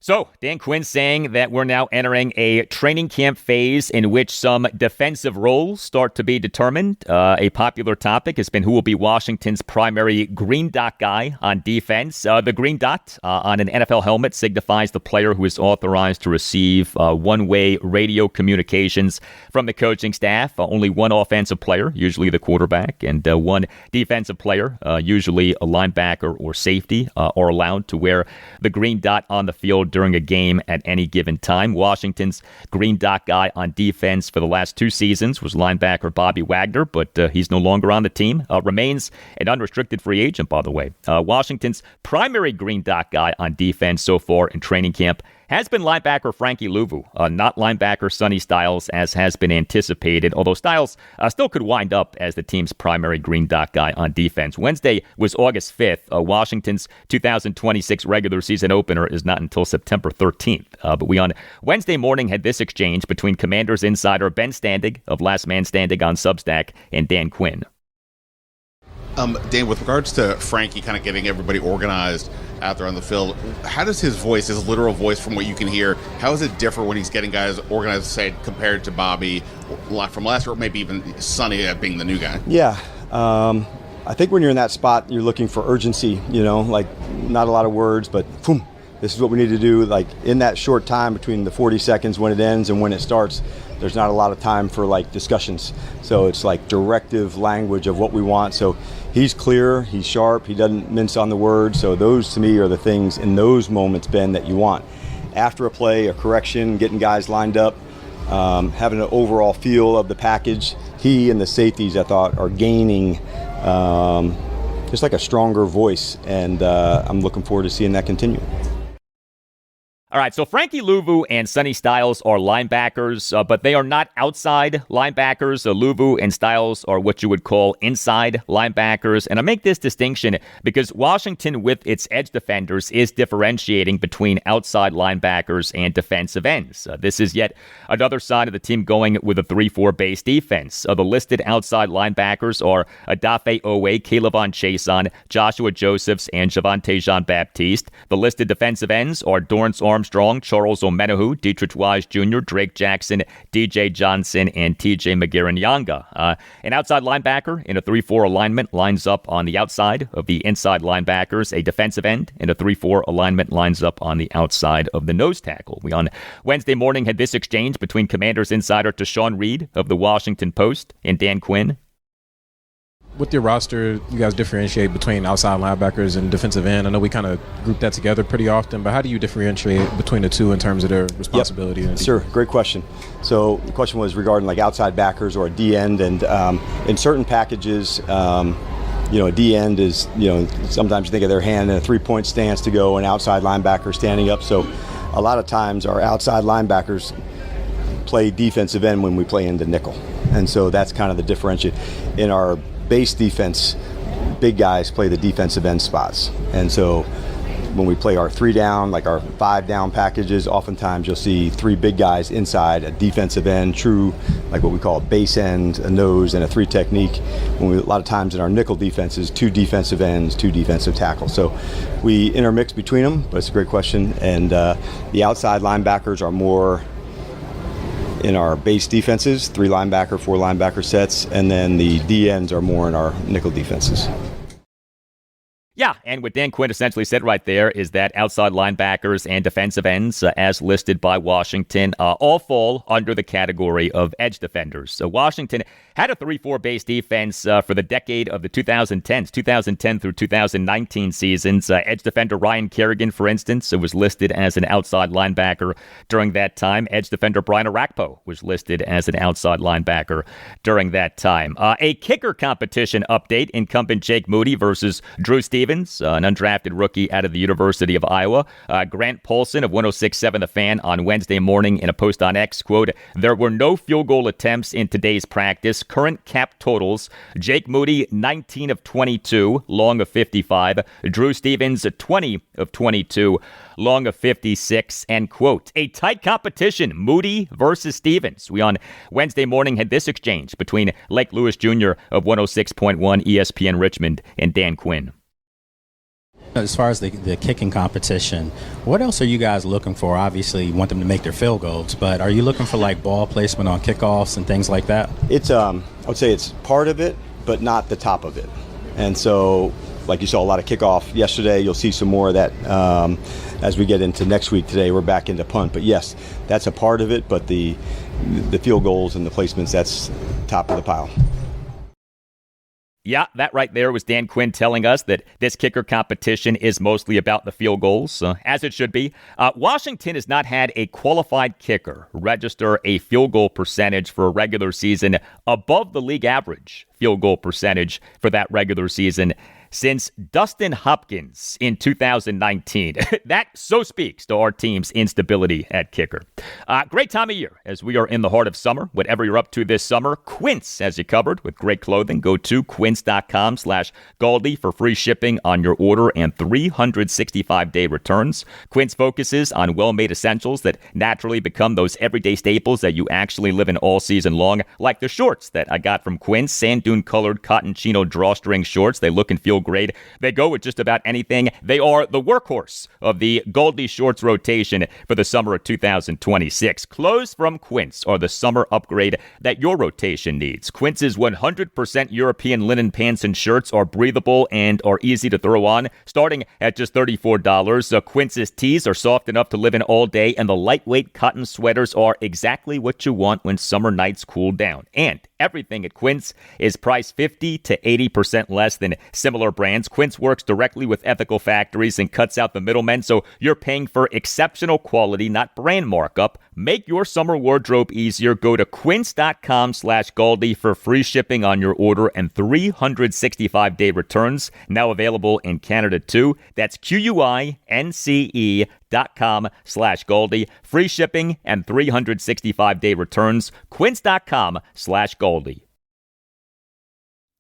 So, Dan Quinn saying that we're now entering a training camp phase in which some defensive roles start to be determined. A popular topic has been who will be Washington's primary green dot guy on defense. The green dot on an NFL helmet signifies the player who is authorized to receive one-way radio communications from the coaching staff. Only one offensive player, usually the quarterback, and one defensive player, usually a linebacker or safety, are allowed to wear the green dot on the field during a game at any given time. Washington's green dot guy on defense for the last 2 seasons was linebacker Bobby Wagner, but he's no longer on the team. Remains an unrestricted free agent, by the way. Washington's primary green dot guy on defense so far in training camp has been linebacker Frankie Luvu, not linebacker Sonny Styles, as has been anticipated, although Styles still could wind up as the team's primary green dot guy on defense. Wednesday was August 5th. Washington's 2026 regular season opener is not until September 13th. But we on Wednesday morning had this exchange between Commanders insider Ben Standig of Last Man Standing on Substack and Dan Quinn. Dan, with regards to Frankie kind of getting everybody organized out there on the field, how does his voice, his literal voice from what you can hear, how is it different when he's getting guys organized, say, compared to Bobby from last year, or maybe even Sonny being the new guy? Yeah. I think when you're in that spot, you're looking for urgency, like not a lot of words, but boom, this is what we need to do. Like in that short time between the 40 seconds when it ends and when it starts, there's not a lot of time for like discussions. So it's like directive language of what we want. So he's clear, he's sharp, he doesn't mince on the words. So those to me are the things in those moments, Ben, that you want. After a play, a correction, getting guys lined up, having an overall feel of the package. He and the safeties, I thought, are gaining just like a stronger voice. And I'm looking forward to seeing that continue. All right, so Frankie Luvu and Sonny Styles are linebackers, but they are not outside linebackers. Luvu and Styles are what you would call inside linebackers. And I make this distinction because Washington, with its edge defenders, is differentiating between outside linebackers and defensive ends. This is yet another sign of the team going with a 3-4 base defense. The listed outside linebackers are Adafe Owe, Calebon Chason, Joshua Josephs, and Javonte Jean-Baptiste. The listed defensive ends are Dorrance Armstrong, Charles Omenahu, Dietrich Wise Jr., Drake Jackson, DJ Johnson, and TJ McGarren-Yanga. An outside linebacker in a 3-4 alignment lines up on the outside of the inside linebackers. A defensive end in a 3-4 alignment lines up on the outside of the nose tackle. We on Wednesday morning had this exchange between Commanders insider Tashawn Reed of the Washington Post and Dan Quinn. With your roster, you guys differentiate between outside linebackers and defensive end. I know we kind of group that together pretty often, but how do you differentiate between the two in terms of their responsibility? Yep. Sure, great question. So the question was regarding like outside backers or a D end, and in certain packages, a D end is, sometimes you think of their hand in a 3-point stance to go, an outside linebacker standing up. So a lot of times our outside linebackers play defensive end when we play into nickel. And so that's kind of the differentiate. In our base defense, big guys play the defensive end spots. And so when we play our 3-down, like our 5-down packages, oftentimes you'll see 3 big guys inside a defensive end, true, like what we call a base end, a nose, and a 3 technique. A lot of times in our nickel defenses, 2 defensive ends, 2 defensive tackles. So we intermix between them, but it's a great question. And the outside linebackers are more in our base defenses, 3 linebacker, 4 linebacker sets, and then the D ends are more in our nickel defenses. Yeah, and what Dan Quinn essentially said right there is that outside linebackers and defensive ends, as listed by Washington, all fall under the category of edge defenders. So Washington had a 3-4 base defense for the decade of the 2010s, 2010 through 2019 seasons. Edge defender Ryan Kerrigan, for instance, was listed as an outside linebacker during that time. Edge defender Brian Arakpo was listed as an outside linebacker during that time. A kicker competition update: incumbent Jake Moody versus Drew Stevens, an undrafted rookie out of the University of Iowa. Grant Paulson of 106.7 The Fan on Wednesday morning in a post on X, quote, "There were no field goal attempts in today's practice. Current cap totals: Jake Moody, 19 of 22, long of 55. Drew Stevens, 20 of 22, long of 56, end quote. A tight competition, Moody versus Stevens. We on Wednesday morning had this exchange between Lake Lewis Jr. of 106.1 ESPN Richmond and Dan Quinn. As far as the kicking competition, what else are you guys looking for? Obviously, you want them to make their field goals, but are you looking for like ball placement on kickoffs and things like that? It's I would say it's part of it, but not the top of it. And so, like you saw a lot of kickoff yesterday, you'll see some more of that as we get into next week. Today, we're back into punt. But yes, that's a part of it, but the field goals and the placements, that's top of the pile. Yeah, that right there was Dan Quinn telling us that this kicker competition is mostly about the field goals, as it should be. Washington has not had a qualified kicker register a field goal percentage for a regular season above the league average field goal percentage for that regular season since Dustin Hopkins in 2019. That so speaks to our team's instability at kicker. Great time of year as we are in the heart of summer. Whatever you're up to this summer, Quince has you covered with great clothing. Go to quince.com/Galdi for free shipping on your order and 365-day returns. Quince focuses on well-made essentials that naturally become those everyday staples that you actually live in all season long, like the shorts that I got from Quince, sand dune colored cotton chino drawstring shorts. They look and feel great. They go with just about anything. They are the workhorse of the Goldie Shorts rotation for the summer of 2026. Clothes from Quince are the summer upgrade that your rotation needs. Quince's 100% European linen pants and shirts are breathable and are easy to throw on, starting at just $34. Quince's tees are soft enough to live in all day, and the lightweight cotton sweaters are exactly what you want when summer nights cool down. And everything at Quince is priced 50 to 80% less than similar brands. Quince works directly with ethical factories and cuts out the middlemen, so you're paying for exceptional quality, not brand markup. Make your summer wardrobe easier. Go to quince.com/Galdi for free shipping on your order and 365-day returns. Now available in Canada too. That's QUINCE.com/Galdi. Free shipping and 365-day returns. Quince.com/Galdi.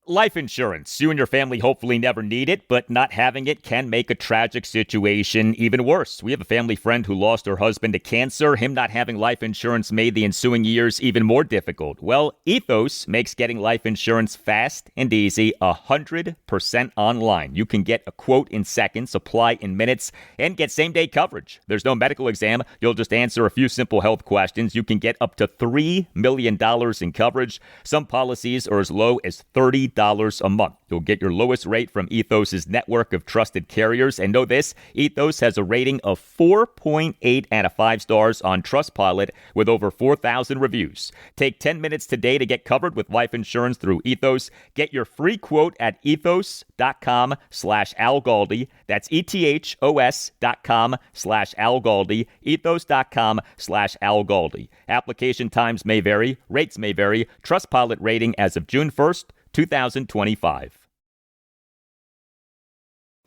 Life insurance. You and your family hopefully never need it, but not having it can make a tragic situation even worse. We have a family friend who lost her husband to cancer. Him not having life insurance made the ensuing years even more difficult. Well, Ethos makes getting life insurance fast and easy, 100% online. You can get a quote in seconds, apply in minutes, and get same-day coverage. There's no medical exam. You'll just answer a few simple health questions. You can get up to $3 million in coverage. Some policies are as low as $30 a month. You'll get your lowest rate from Ethos's network of trusted carriers. And know this, Ethos has a rating of 4.8 out of 5 stars on Trustpilot with over 4,000 reviews. Take 10 minutes today to get covered with life insurance through Ethos. Get your free quote at ethos.com/AlGaldi. That's ethos.com/AlGaldi. Ethos.com/AlGaldi. Application times may vary. Rates may vary. Trustpilot rating as of June 1st, 2025.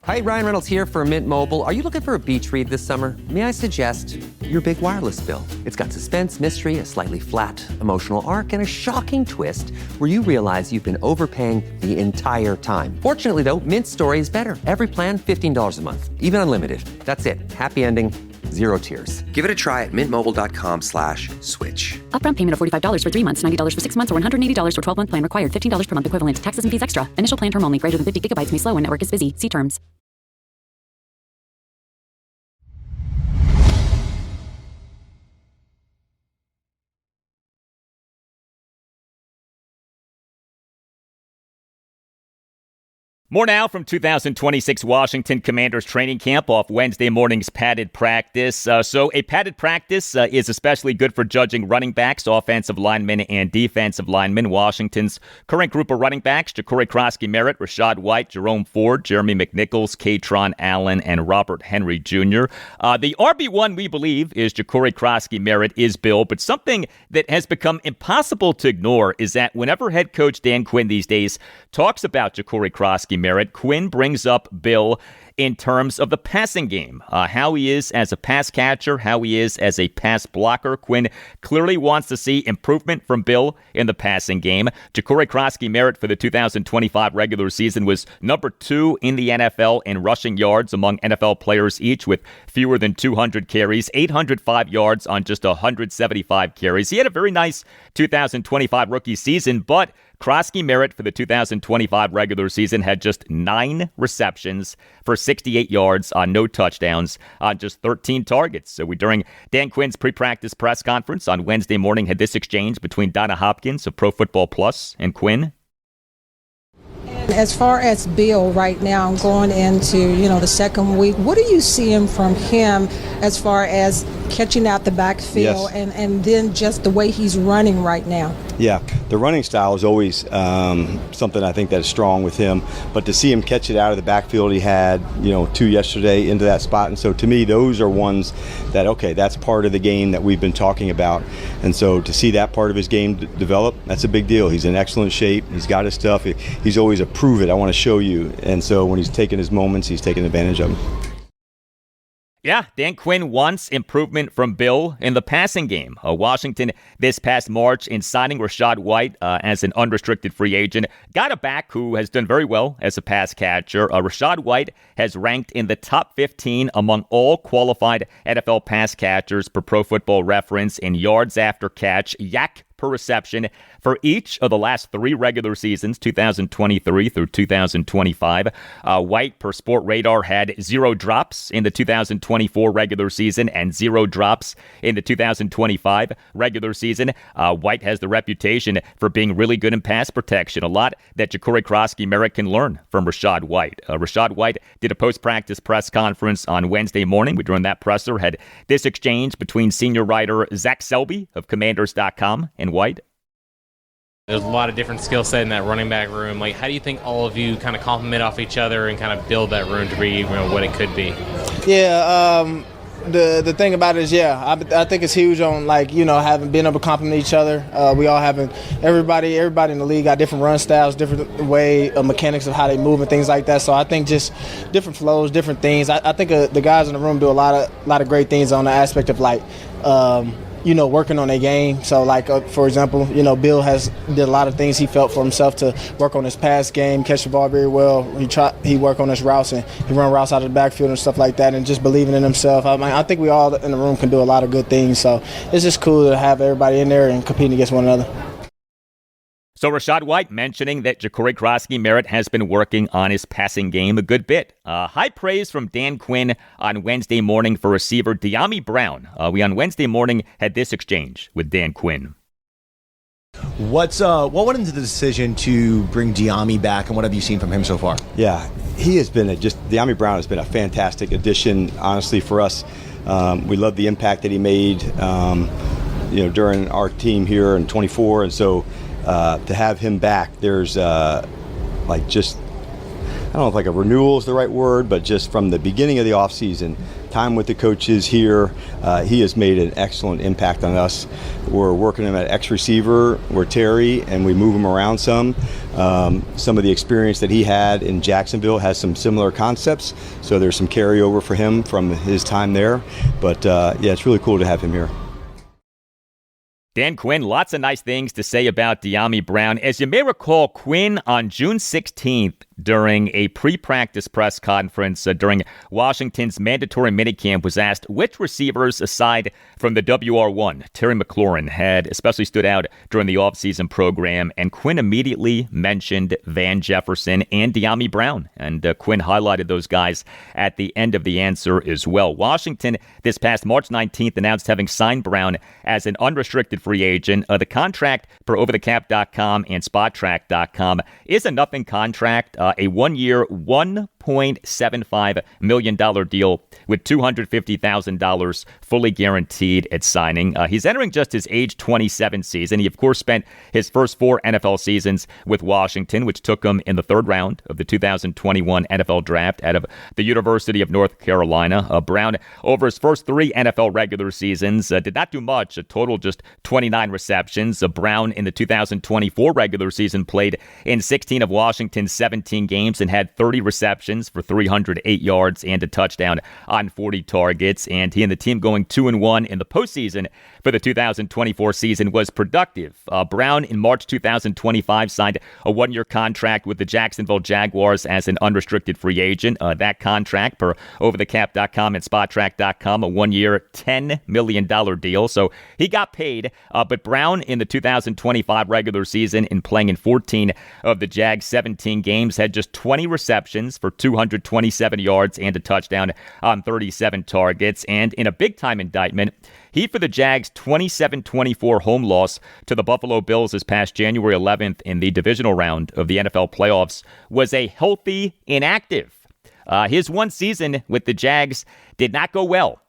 Hi, Ryan Reynolds here for Mint Mobile. Are you looking for a beach read this summer? May I suggest your big wireless bill? It's got suspense, mystery, a slightly flat, emotional arc, and a shocking twist where you realize you've been overpaying the entire time. Fortunately, though, Mint's story is better. Every plan, $15 a month, even unlimited. That's it. Happy ending. Zero tears. Give it a try at mintmobile.com/switch. Upfront payment of $45 for 3 months, $90 for 6 months, or $180 for 12-month plan required. $15 per month equivalent. Taxes and fees extra. Initial plan term only. Greater than 50 gigabytes may slow when network is busy. See terms. More now from 2026 Washington Commanders training camp off Wednesday morning's padded practice. So a padded practice is especially good for judging running backs, offensive linemen, and defensive linemen. Washington's current group of running backs, Jacory Croskey-Merritt, Rachaad White, Jerome Ford, Jeremy McNichols, Katron Allen, and Robert Henry Jr. The RB1, we believe, is Jacory Croskey-Merritt, is Bill, but something that has become impossible to ignore is that whenever head coach Dan Quinn these days talks about Jacory Croskey-Merritt, Quinn brings up Bill in terms of the passing game, how he is as a pass catcher, how he is as a pass blocker. Quinn clearly wants to see improvement from Bill in the passing game. Jacory Croskey-Merritt for the 2025 regular season was number 2 in the NFL in rushing yards among NFL players each with fewer than 200 carries, 805 yards on just 175 carries. He had a very nice 2025 rookie season, but Croskey-Merritt for the 2025 regular season had just 9 receptions for 68 yards on no touchdowns on just 13 targets. So during Dan Quinn's pre-practice press conference on Wednesday morning, had this exchange between Donna Hopkins of Pro Football Plus and Quinn. As far as Bill right now going into, the second week, what are you seeing from him as far as catching out the backfield and then just the way he's running right now? Yeah, the running style is always something I think that is strong with him. But to see him catch it out of the backfield, he had, 2 yesterday into that spot. And so to me, those are ones that, okay, that's part of the game that we've been talking about. And so to see that part of his game develop, that's a big deal. He's in excellent shape. He's got his stuff. He's always a prove it, I want to show you. And so when he's taking his moments, he's taking advantage of them. Yeah, Dan Quinn wants improvement from Bill in the passing game. Washington this past March in signing Rachaad White as an unrestricted free agent got a back who has done very well as a pass catcher. Rachaad White has ranked in the top 15 among all qualified NFL pass catchers per Pro Football Reference in yards after catch, yak per reception for each of the last 3 regular seasons, 2023 through 2025. White, per Sport Radar, had 0 drops in the 2024 regular season and 0 drops in the 2025 regular season. White has the reputation for being really good in pass protection, a lot that Jacory Croskey-Merritt can learn from Rachaad White. Rachaad White did a post-practice press conference on Wednesday morning. During that presser, had this exchange between senior writer Zach Selby of Commanders.com and White. There's a lot of different skill set in that running back room. Like, how do you think all of you kind of complement off each other and kind of build that room to be what it could be? Yeah, the thing about it is, I think it's huge on having been able to complement each other. We all having everybody in the league got different run styles, different way of mechanics of how they move and things like that. So I think just different flows, different things. I think the guys in the room do a lot of great things on the aspect of working on their game. So, for example, Bill did a lot of things he felt for himself to work on his pass game, catch the ball very well. He worked on his routes and he run routes out of the backfield and stuff like that, and just believing in himself. I think we all in the room can do a lot of good things. So it's just cool to have everybody in there and competing against one another. So Rachaad White mentioning that Jacory Croskey-Merritt has been working on his passing game a good bit. High praise from Dan Quinn on Wednesday morning for receiver Dyami Brown. We on Wednesday morning had this exchange with Dan Quinn. What went into the decision to bring Dyami back, and what have you seen from him so far? Yeah, he has been Dyami Brown has been a fantastic addition, honestly, for us. We love the impact that he made, during our team here in 24, and so. To have him back, there's I don't know if a renewal is the right word, but just from the beginning of the offseason, time with the coaches here, he has made an excellent impact on us. We're working him at X receiver, we're Terry, and we move him around some. Some of the experience that he had in Jacksonville has some similar concepts, so there's some carryover for him from his time there. But it's really cool to have him here. Dan Quinn, lots of nice things to say about Dyami Brown. As you may recall, Quinn on June 16th during a pre-practice press conference during Washington's mandatory minicamp was asked which receivers aside from the WR1, Terry McLaurin, had especially stood out during the offseason program, and Quinn immediately mentioned Van Jefferson and Dyami Brown, and Quinn highlighted those guys at the end of the answer as well. Washington this past March 19th announced having signed Brown as an unrestricted free agent. The contract per overthecap.com and spottrack.com is a nothing contract, a 1-year, $1.75 million deal with $250,000 fully guaranteed at signing. He's entering just his age 27 season. He, of course, spent his first 4 NFL seasons with Washington, which took him in the 3rd round of the 2021 NFL Draft out of the University of North Carolina. Brown, over his first 3 NFL regular seasons, did not do much, a total just 29 receptions. Brown in the 2024 regular season played in 16 of Washington's 17 games and had 30 receptions for 308 yards and a touchdown on 40 targets. And he and the team going 2-1 in the postseason for the 2024 season was productive. Brown in March 2025 signed a 1-year contract with the Jacksonville Jaguars as an unrestricted free agent. That contract per overthecap.com and spottrack.com, a 1-year, $10 million deal. So he got paid. But Brown in the 2025 regular season, in playing in 14 of the Jags' 17 games, had just 20 receptions for 227 yards and a touchdown on 37 targets. And in a big-time indictment, he, for the Jags' 27-24 home loss to the Buffalo Bills this past January 11th in the divisional round of the NFL playoffs, was a healthy inactive. His one season with the Jags did not go well.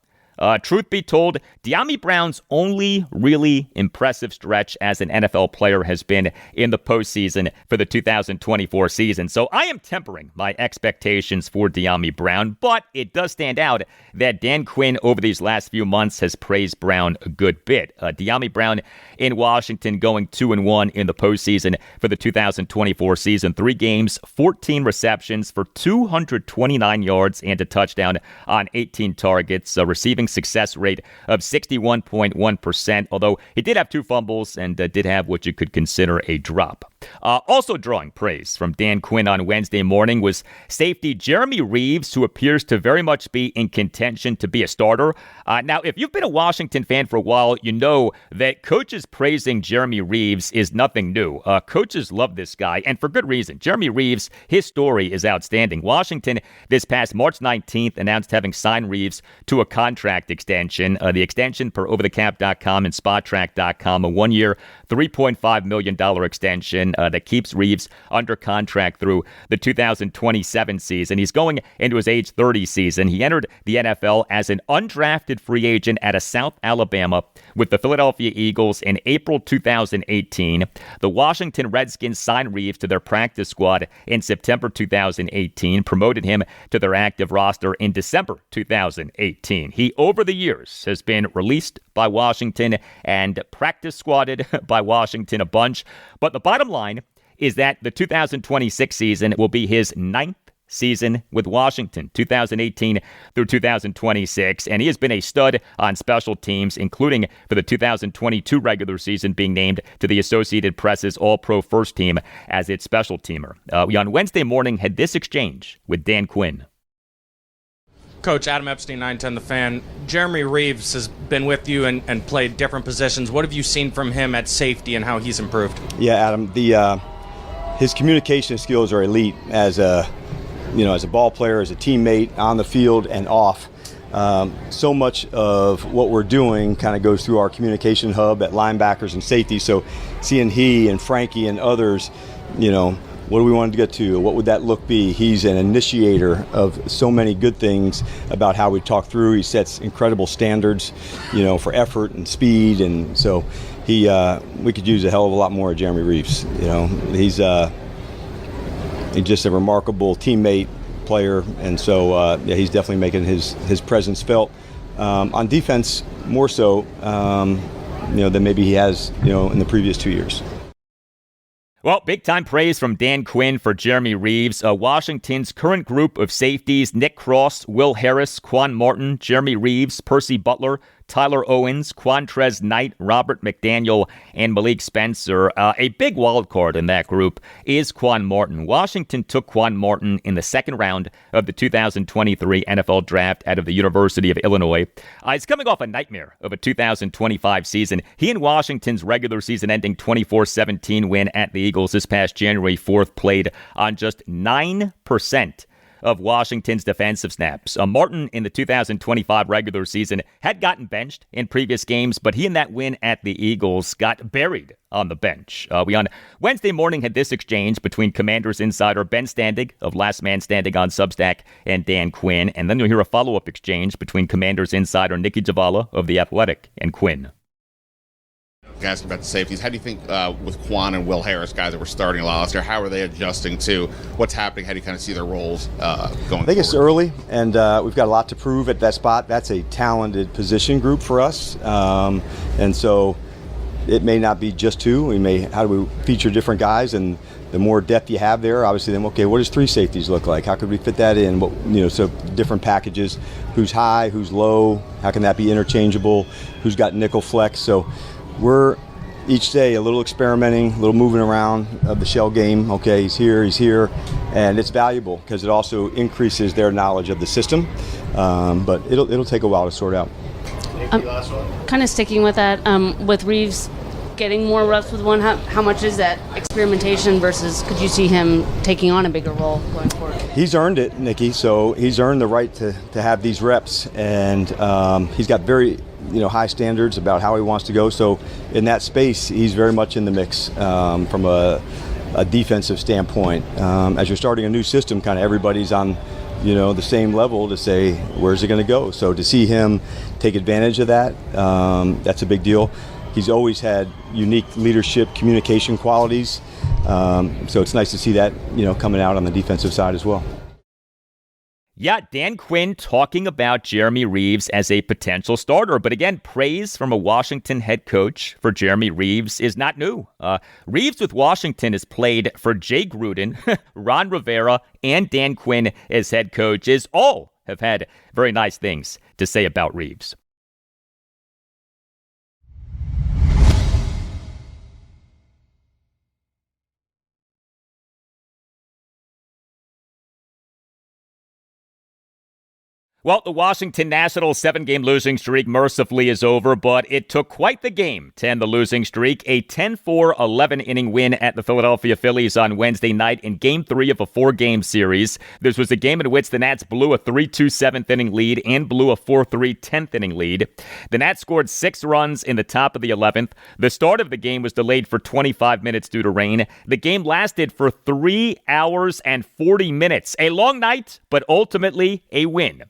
Truth be told, Dyami Brown's only really impressive stretch as an NFL player has been in the postseason for the 2024 season. So I am tempering my expectations for Dyami Brown, but it does stand out that Dan Quinn over these last few months has praised Brown a good bit. Dyami Brown in Washington going 2-1 in the postseason for the 2024 season. 3 games, 14 receptions for 229 yards and a touchdown on 18 targets, receiving success rate of 61.1%, although he did have 2 fumbles and did have what you could consider a drop. Also drawing praise from Dan Quinn on Wednesday morning was safety Jeremy Reaves, who appears to very much be in contention to be a starter. Now, if you've been a Washington fan for a while, you know that coaches praising Jeremy Reaves is nothing new. Coaches love this guy, and for good reason. Jeremy Reaves, his story is outstanding. Washington, this past March 19th, announced having signed Reaves to a contract extension. The extension per overthecap.com and spottrack.com, a 1-year, $3.5 million extension that keeps Reaves under contract through the 2027 season. He's going into his age 30 season. He entered the NFL as an undrafted free agent out of South Alabama with the Philadelphia Eagles in April 2018. The Washington Redskins signed Reaves to their practice squad in September 2018, promoted him to their active roster in December 2018. He, over the years, has been released by Washington and practice squatted by Washington a bunch. But the bottom line is that the 2026 season will be his 9th season with Washington, 2018 through 2026, and he has been a stud on special teams, including for the 2022 regular season being named to the Associated Press's All-Pro First Team as its special teamer. We on Wednesday morning had this exchange with Dan Quinn. Coach, Adam Epstein, 910 The Fan. Jeremy Reaves has been with you and played different positions. What have you seen from him at safety and how he's improved? Yeah, Adam, his communication skills are elite as a ball player, as a teammate, on the field and off. So much of what we're doing kind of goes through our communication hub at linebackers and safety. So seeing he and Frankie and others, what do we want to get to? What would that look be? He's an initiator of so many good things about how we talk through. He sets incredible standards, for effort and speed. And so we could use a hell of a lot more of Jeremy Reaves. He's just a remarkable teammate, player. And so, he's definitely making his presence felt. On defense, more so, than maybe he has, in the previous 2 years. Well, big-time praise from Dan Quinn for Jeremy Reaves. Washington's current group of safeties, Nick Cross, Will Harris, Quan Martin, Jeremy Reaves, Percy Butler, Tyler Owens, Quantrez Knight, Robert McDaniel, and Malik Spencer. A big wild card in that group is Quan Martin. Washington took Quan Martin in the second round of the 2023 NFL Draft out of the University of Illinois. He's coming off a nightmare of a 2025 season. He and Washington's regular season-ending 24-17 win at the Eagles this past January 4th played on just 9% of Washington's defensive snaps. Martin in the 2025 regular season had gotten benched in previous games, but he in that win at the Eagles got buried on the bench. We on Wednesday morning had this exchange between Commanders insider Ben Standig of Last Man Standing on Substack and Dan Quinn, and then you'll hear a follow-up exchange between Commanders insider Nikki Javala of The Athletic and Quinn. Asking about the safeties, how do you think with Quan and Will Harris, guys that were starting a lot last year, how are they adjusting to what's happening? How do you kind of see their roles going forward? I think it's early, and we've got a lot to prove at that spot. That's a talented position group for us, and so it may not be just two. How do we feature different guys? And the more depth you have there, obviously, then okay, what does 3 safeties look like? How could we fit that in? So different packages. Who's high? Who's low? How can that be interchangeable? Who's got nickel flex? So we're each day a little experimenting, a little moving around of the shell game. Okay, he's here, and it's valuable because it also increases their knowledge of the system. But it'll take a while to sort out. Kind of sticking with that, with Reaves getting more reps with one? How much is that experimentation versus could you see him taking on a bigger role going forward? He's earned it, Nikki. So he's earned the right to have these reps, and he's got very high standards about how he wants to go. So in that space, he's very much in the mix from a defensive standpoint. As you're starting a new system, kind of everybody's on the same level to say, where's it going to go? So to see him take advantage of that, that's a big deal. He's always had unique leadership, communication qualities. So it's nice to see that, coming out on the defensive side as well. Yeah, Dan Quinn talking about Jeremy Reaves as a potential starter. But again, praise from a Washington head coach for Jeremy Reaves is not new. Reaves with Washington has played for Jay Gruden, Ron Rivera, and Dan Quinn as head coaches. All have had very nice things to say about Reaves. Well, the Washington Nationals 7-game losing streak mercifully is over, but it took quite the game to end the losing streak. A 10-4, 11-inning win at the Philadelphia Phillies on Wednesday night in Game 3 of a 4-game series. This was a game in which the Nats blew a 3-2 7th-inning lead and blew a 4-3 10th-inning lead. The Nats scored 6 runs in the top of the 11th. The start of the game was delayed for 25 minutes due to rain. The game lasted for 3 hours and 40 minutes. A long night, but ultimately a win.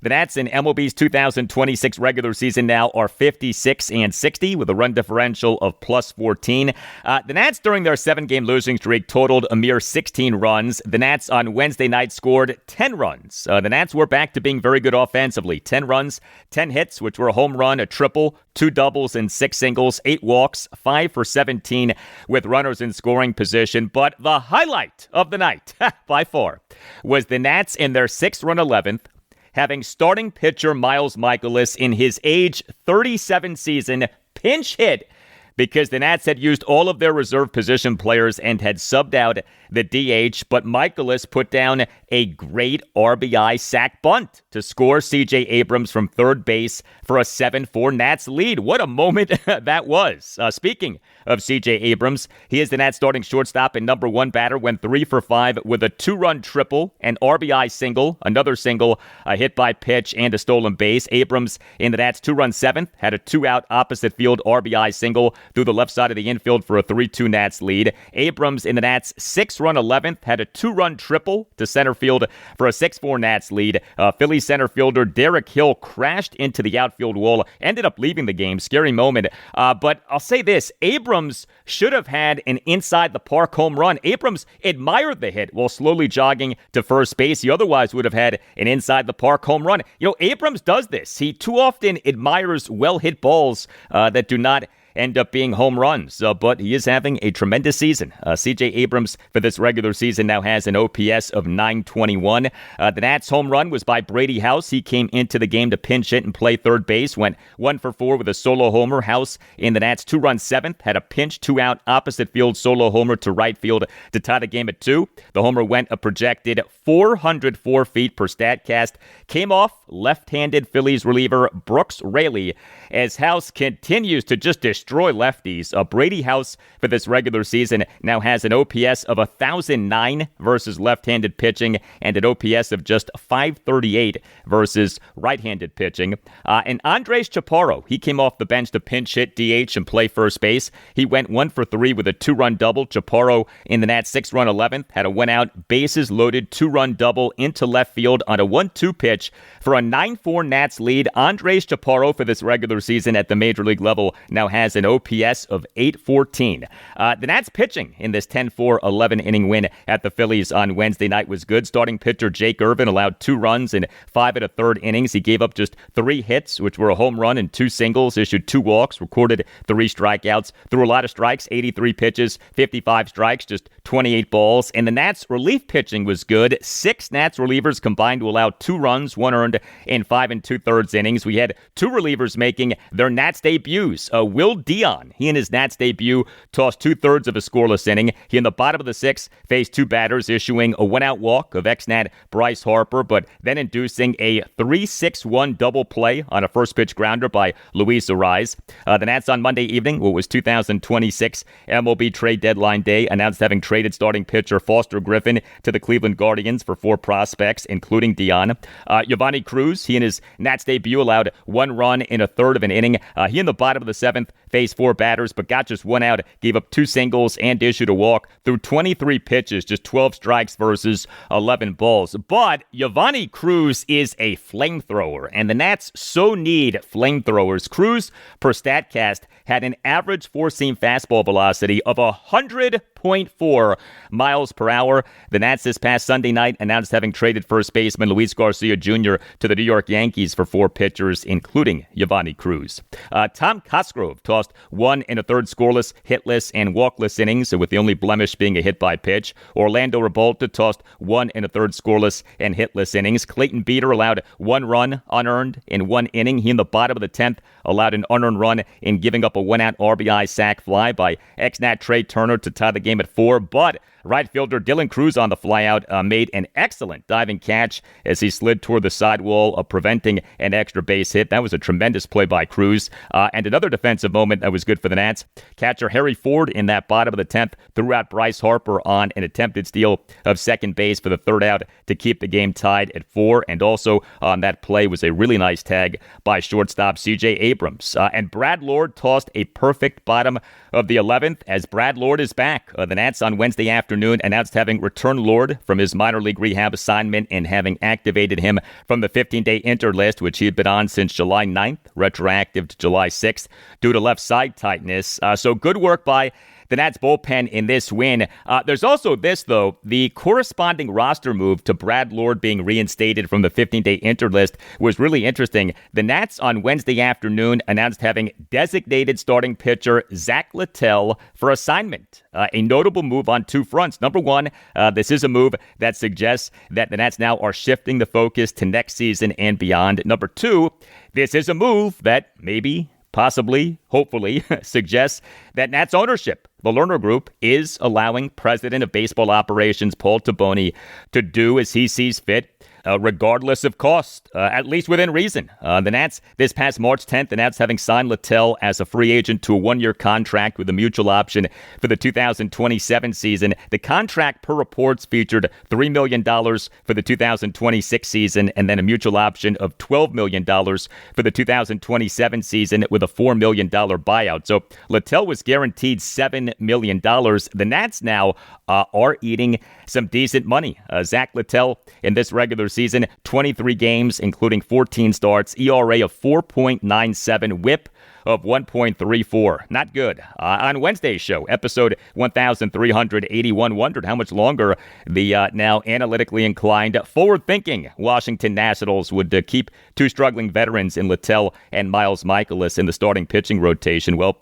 The Nats in MLB's 2026 regular season now are 56-60 with a run differential of plus 14. The Nats during their 7-game losing streak totaled a mere 16 runs. The Nats on Wednesday night scored 10 runs. The Nats were back to being very good offensively. 10 runs, 10 hits, which were a home run, a triple, 2 doubles, and 6 singles, 8 walks, 5 for 17 with runners in scoring position. But the highlight of the night, by far, was the Nats in their 6th-run 11th, having starting pitcher Miles Mikolas in his age 37 season pinch hit because the Nats had used all of their reserve position players and had subbed out the DH, but Mikolas put down a great RBI sac bunt to score C.J. Abrams from third base for a 7-4 Nats lead. What a moment that was. Speaking of C.J. Abrams, he is the Nats starting shortstop and number 1 batter, went 3 for 5 with a 2-run triple, an RBI single, another single, a hit by pitch, and a stolen base. Abrams in the Nats 2-run 7th had a 2-out opposite field RBI single through the left side of the infield for a 3-2 Nats lead. Abrams in the Nats 6-run 11th had a 2-run triple to center field for a 6-4 Nats lead. Philly center fielder Derek Hill crashed into the outfield wall, ended up leaving the game. Scary moment. But I'll say this, Abrams should have had an inside-the-park home run. Abrams admired the hit while slowly jogging to first base. He otherwise would have had an inside-the-park home run. Abrams does this. He too often admires well-hit balls that do not end up being home runs, but he is having a tremendous season. C.J. Abrams for this regular season now has an OPS of 921. The Nats home run was by Brady House. He came into the game to pinch hit and play third base, went 1 for 4 with a solo homer. House in the Nats 2-run 7th had a pinch 2-out opposite field solo homer to right field to tie the game at 2. The homer went a projected 404 feet per StatCast. Came off left-handed Phillies reliever Brooks Raley as House continues to just destroy lefties. Brady House for this regular season now has an OPS of 1,009 versus left-handed pitching and an OPS of just 538 versus right-handed pitching. And Andres Chaparro, he came off the bench to pinch hit, DH, and play first base. He went 1 for 3 with a 2-run double. Chaparro in the Nats 6-run 11th had a 1-out, bases loaded, 2-run double into left field on a 1-2 pitch for a 9-4 Nats lead. Andres Chaparro for this regular season at the major league level now has an OPS of 814. The Nats pitching in this 10-4 11-inning win at the Phillies on Wednesday night was good. Starting pitcher Jake Irvin allowed 2 runs in 5 1/3 innings. He gave up just 3 hits, which were a home run and 2 singles, issued 2 walks, recorded 3 strikeouts, threw a lot of strikes, 83 pitches, 55 strikes, just 28 balls. And the Nats relief pitching was good. 6 Nats relievers combined to allow 2 runs, 1 earned in 5 2/3 innings. We had 2 relievers making their Nats debuts. Will Dion. He in his Nats debut tossed 2/3 of a scoreless inning. He in the bottom of the sixth faced two batters, issuing a one-out walk of ex-Nat Bryce Harper, but then inducing a 3-6-1 double play on a first-pitch grounder by Luis Arraez. The Nats on Monday evening, what was 2026 MLB trade deadline day, announced having traded starting pitcher Foster Griffin to the Cleveland Guardians for 4 prospects, including Dion. Giovanni Cruz, he in his Nats debut allowed 1 run in a third of an inning. He in the bottom of the seventh faced 4 batters, but got just 1 out, gave up 2 singles, and issued a walk through 23 pitches, just 12 strikes versus 11 balls. But Giovanni Cruz is a flamethrower, and the Nats so need flamethrowers. Cruz, per StatCast, had an average four-seam fastball velocity of 100.4 miles per hour. The Nats this past Sunday night announced having traded first baseman Luis Garcia Jr. to the New York Yankees for 4 pitchers, including Giovanni Cruz. Tom Cosgrove tossed 1 1/3 scoreless, hitless, and walkless innings, with the only blemish being a hit by pitch. Orlando Revolta tossed 1 1/3 scoreless and hitless innings. Clayton Beeter allowed 1 run unearned in 1 inning. He in the bottom of the 10th allowed an unearned run in giving up a 1-out RBI sac fly by ex-Nat Trey Turner to tie the game at 4, but right fielder Dylan Cruz on the flyout made an excellent diving catch as he slid toward the sidewall, preventing an extra base hit. That was a tremendous play by Cruz. And another defensive moment that was good for the Nats. Catcher Harry Ford in that bottom of the 10th threw out Bryce Harper on an attempted steal of second base for the 3rd out to keep the game tied at 4. And also on that play was a really nice tag by shortstop C.J. Abrams. And Brad Lord tossed a perfect bottom of the 11th as Brad Lord is back. The Nats on Wednesday afternoon announced having returned Lord from his minor league rehab assignment and having activated him from the 15-day injured list, which he had been on since July 9th, retroactive to July 6th, due to left side tightness. So good work by the Nats bullpen in this win. There's also this, though, the corresponding roster move to Brad Lord being reinstated from the 15-day injured list was really interesting. The Nats on Wednesday afternoon announced having designated starting pitcher Zach Littell for assignment. A notable move on 2 fronts. Number one, this is a move that suggests that the Nats now are shifting the focus to next season and beyond. Number 2, this is a move that maybe, possibly, hopefully, suggests that Nats ownership, the Lerner Group, is allowing President of Baseball Operations Paul Taboni to do as he sees fit, regardless of cost, at least within reason. The Nats, this past March 10th, the Nats having signed Littell as a free agent to a 1-year contract with a mutual option for the 2027 season. The contract, per reports, featured $3 million for the 2026 season and then a mutual option of $12 million for the 2027 season with a $4 million buyout. So Littell was guaranteed $7 million. The Nats now are eating some decent money. Zach Littell in this regular season, 23 games, including 14 starts, ERA of 4.97, whip of 1.34. Not good. On Wednesday's show, episode 1381, wondered how much longer the now analytically inclined, forward-thinking Washington Nationals would keep 2 struggling veterans in Littell and Miles Michaelis in the starting pitching rotation. Well,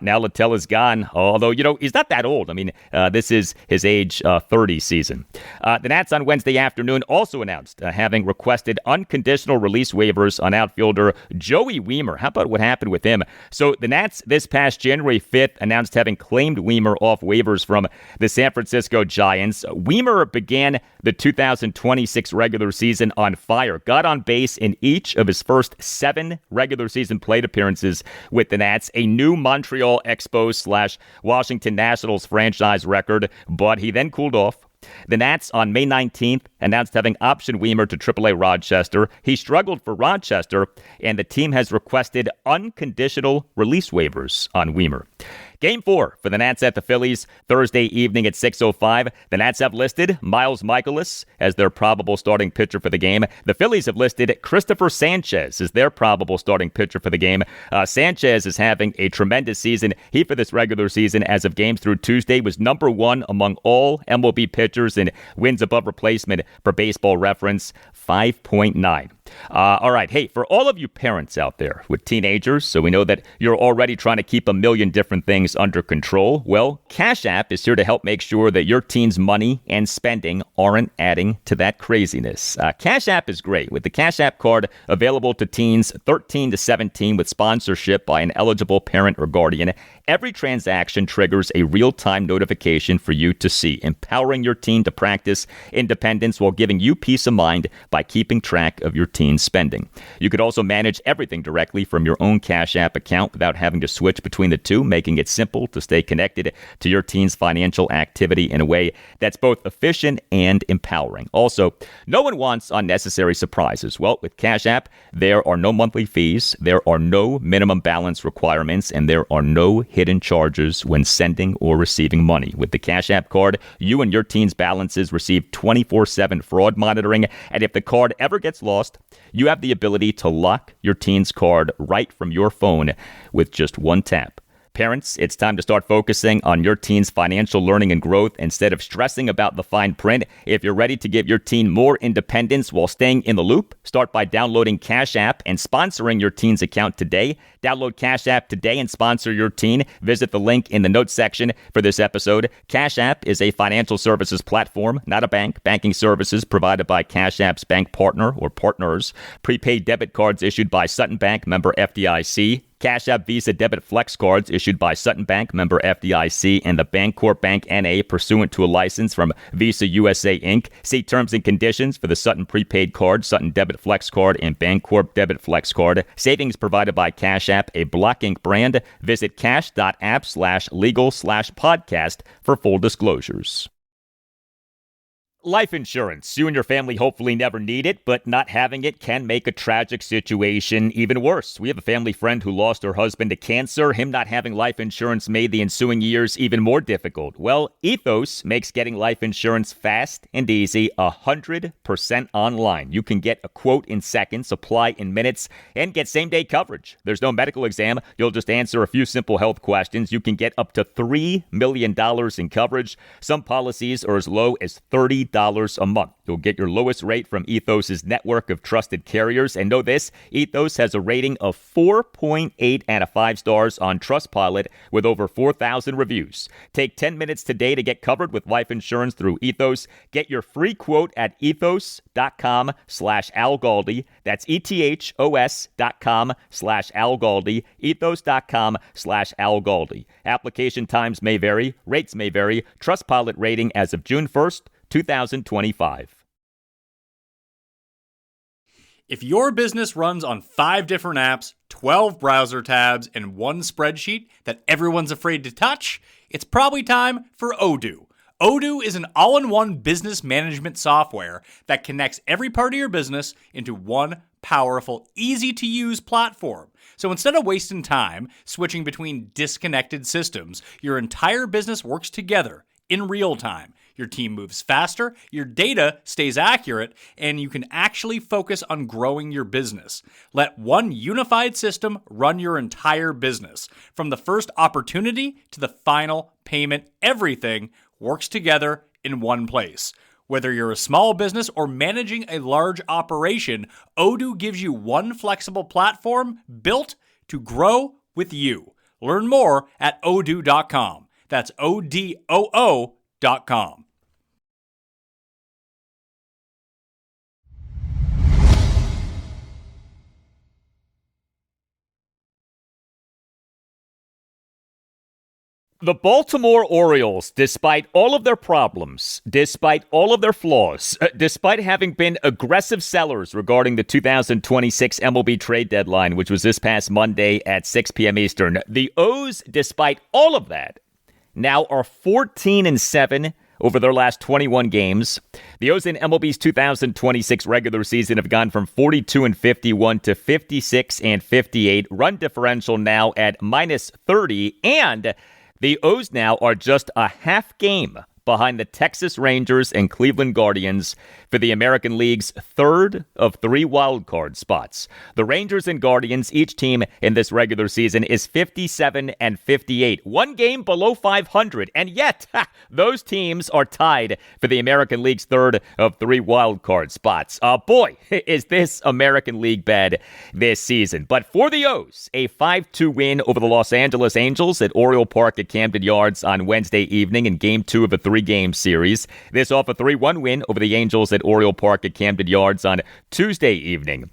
now Littell is gone, although, he's not that old. I mean, this is his age 30 season. The Nats on Wednesday afternoon also announced having requested unconditional release waivers on outfielder Joey Wiemer. How about what happened with him? So the Nats this past January 5th announced having claimed Wiemer off waivers from the San Francisco Giants. Wiemer began the 2026 regular season on fire, got on base in each of his first 7 regular season plate appearances with the Nats, a new Montreal Expos / Washington Nationals franchise record, but he then cooled off. The Nats on May 19th announced having optioned Wiemer to AAA Rochester. He struggled for Rochester, and the team has requested unconditional release waivers on Wiemer. Game 4 for the Nats at the Phillies Thursday evening at 6:05. The Nats have listed Miles Michaelis as their probable starting pitcher for the game. The Phillies have listed Christopher Sanchez as their probable starting pitcher for the game. Sanchez is having a tremendous season. He, for this regular season, as of games through Tuesday, was number 1 among all MLB pitchers in wins above replacement for Baseball Reference, 5.9. All right. Hey, for all of you parents out there with teenagers, so we know that you're already trying to keep a million different things under control. Well, Cash App is here to help make sure that your teen's money and spending aren't adding to that craziness. Cash App is great. With the Cash App card available to teens 13 to 17 with sponsorship by an eligible parent or guardian, every transaction triggers a real-time notification for you to see, empowering your teen to practice independence while giving you peace of mind by keeping track of your teen's spending. You could also manage everything directly from your own Cash App account without having to switch between the two, making it simple to stay connected to your teen's financial activity in a way that's both efficient and empowering. Also, no one wants unnecessary surprises. Well, with Cash App, there are no monthly fees, there are no minimum balance requirements, and there are no hidden charges when sending or receiving money. With the Cash App card, you and your teen's balances receive 24/7 fraud monitoring, and if the card ever gets lost, you have the ability to lock your teen's card right from your phone with just one tap. Parents, it's time to start focusing on your teen's financial learning and growth instead of stressing about the fine print. If you're ready to give your teen more independence while staying in the loop, start by downloading Cash App and sponsoring your teen's account today. Download Cash App today and sponsor your teen. Visit the link in the notes section for this episode. Cash App is a financial services platform, not a bank. Banking services provided by Cash App's bank partner or partners. Prepaid debit cards issued by Sutton Bank, member FDIC. Cash App Visa Debit Flex cards issued by Sutton Bank, member FDIC, and the Bancorp Bank N.A. pursuant to a license from Visa USA Inc. See terms and conditions for the Sutton Prepaid Card, Sutton Debit Flex Card, and Bancorp Debit Flex Card. Savings provided by Cash App, a Block Inc. brand. Visit cash.app/legal/podcast for full disclosures. Life insurance. You and your family hopefully never need it, but not having it can make a tragic situation even worse. We have a family friend who lost her husband to cancer. Him not having life insurance made the ensuing years even more difficult. Well, Ethos makes getting life insurance fast and easy, 100% online. You can get a quote in seconds, apply in minutes, and get same-day coverage. There's no medical exam. You'll just answer a few simple health questions. You can get up to $3 million in coverage. Some policies are as low as $30 a month. You'll get your lowest rate from Ethos's network of trusted carriers. And know this, Ethos has a rating of 4.8 out of 5 stars on Trustpilot with over 4,000 reviews. Take 10 minutes today to get covered with life insurance through Ethos. Get your free quote at ethos.com/Al Galdi. That's ethos.com/Al Galdi. Ethos.com/Al Galdi. Application times may vary. Rates may vary. Trustpilot rating as of June 1st, 2025. If your business runs on 5 different apps, 12 browser tabs, and one spreadsheet that everyone's afraid to touch, it's probably time for Odoo. Odoo is an all-in-one business management software that connects every part of your business into one powerful, easy-to-use platform. So instead of wasting time switching between disconnected systems, your entire business works together in real time. Your team moves faster, your data stays accurate, and you can actually focus on growing your business. Let one unified system run your entire business. From the first opportunity to the final payment, everything works together in one place. Whether you're a small business or managing a large operation, Odoo gives you one flexible platform built to grow with you. Learn more at odoo.com. That's ODOO.com. The Baltimore Orioles, despite all of their problems, despite all of their flaws, despite having been aggressive sellers regarding the 2026 MLB trade deadline, which was this past Monday at 6 p.m. Eastern, the O's, despite all of that, now are 14-7 over their last 21 games. The O's in MLB's 2026 regular season have gone from 42-51 to 56-58. Run differential now at -30, and the O's now are just a half game behind the Texas Rangers and Cleveland Guardians for the American League's third of 3 wildcard spots. The Rangers and Guardians, each team in this regular season, is 57 and 58, one game below 500, and yet those teams are tied for the American League's third of 3 wildcard spots. Boy, is this American League bad this season. But for the O's, a 5-2 win over the Los Angeles Angels at Oriole Park at Camden Yards on Wednesday evening in Game 2 of a 3-game series. This off a 3-1 win over the Angels at Oriole Park at Camden Yards on Tuesday evening.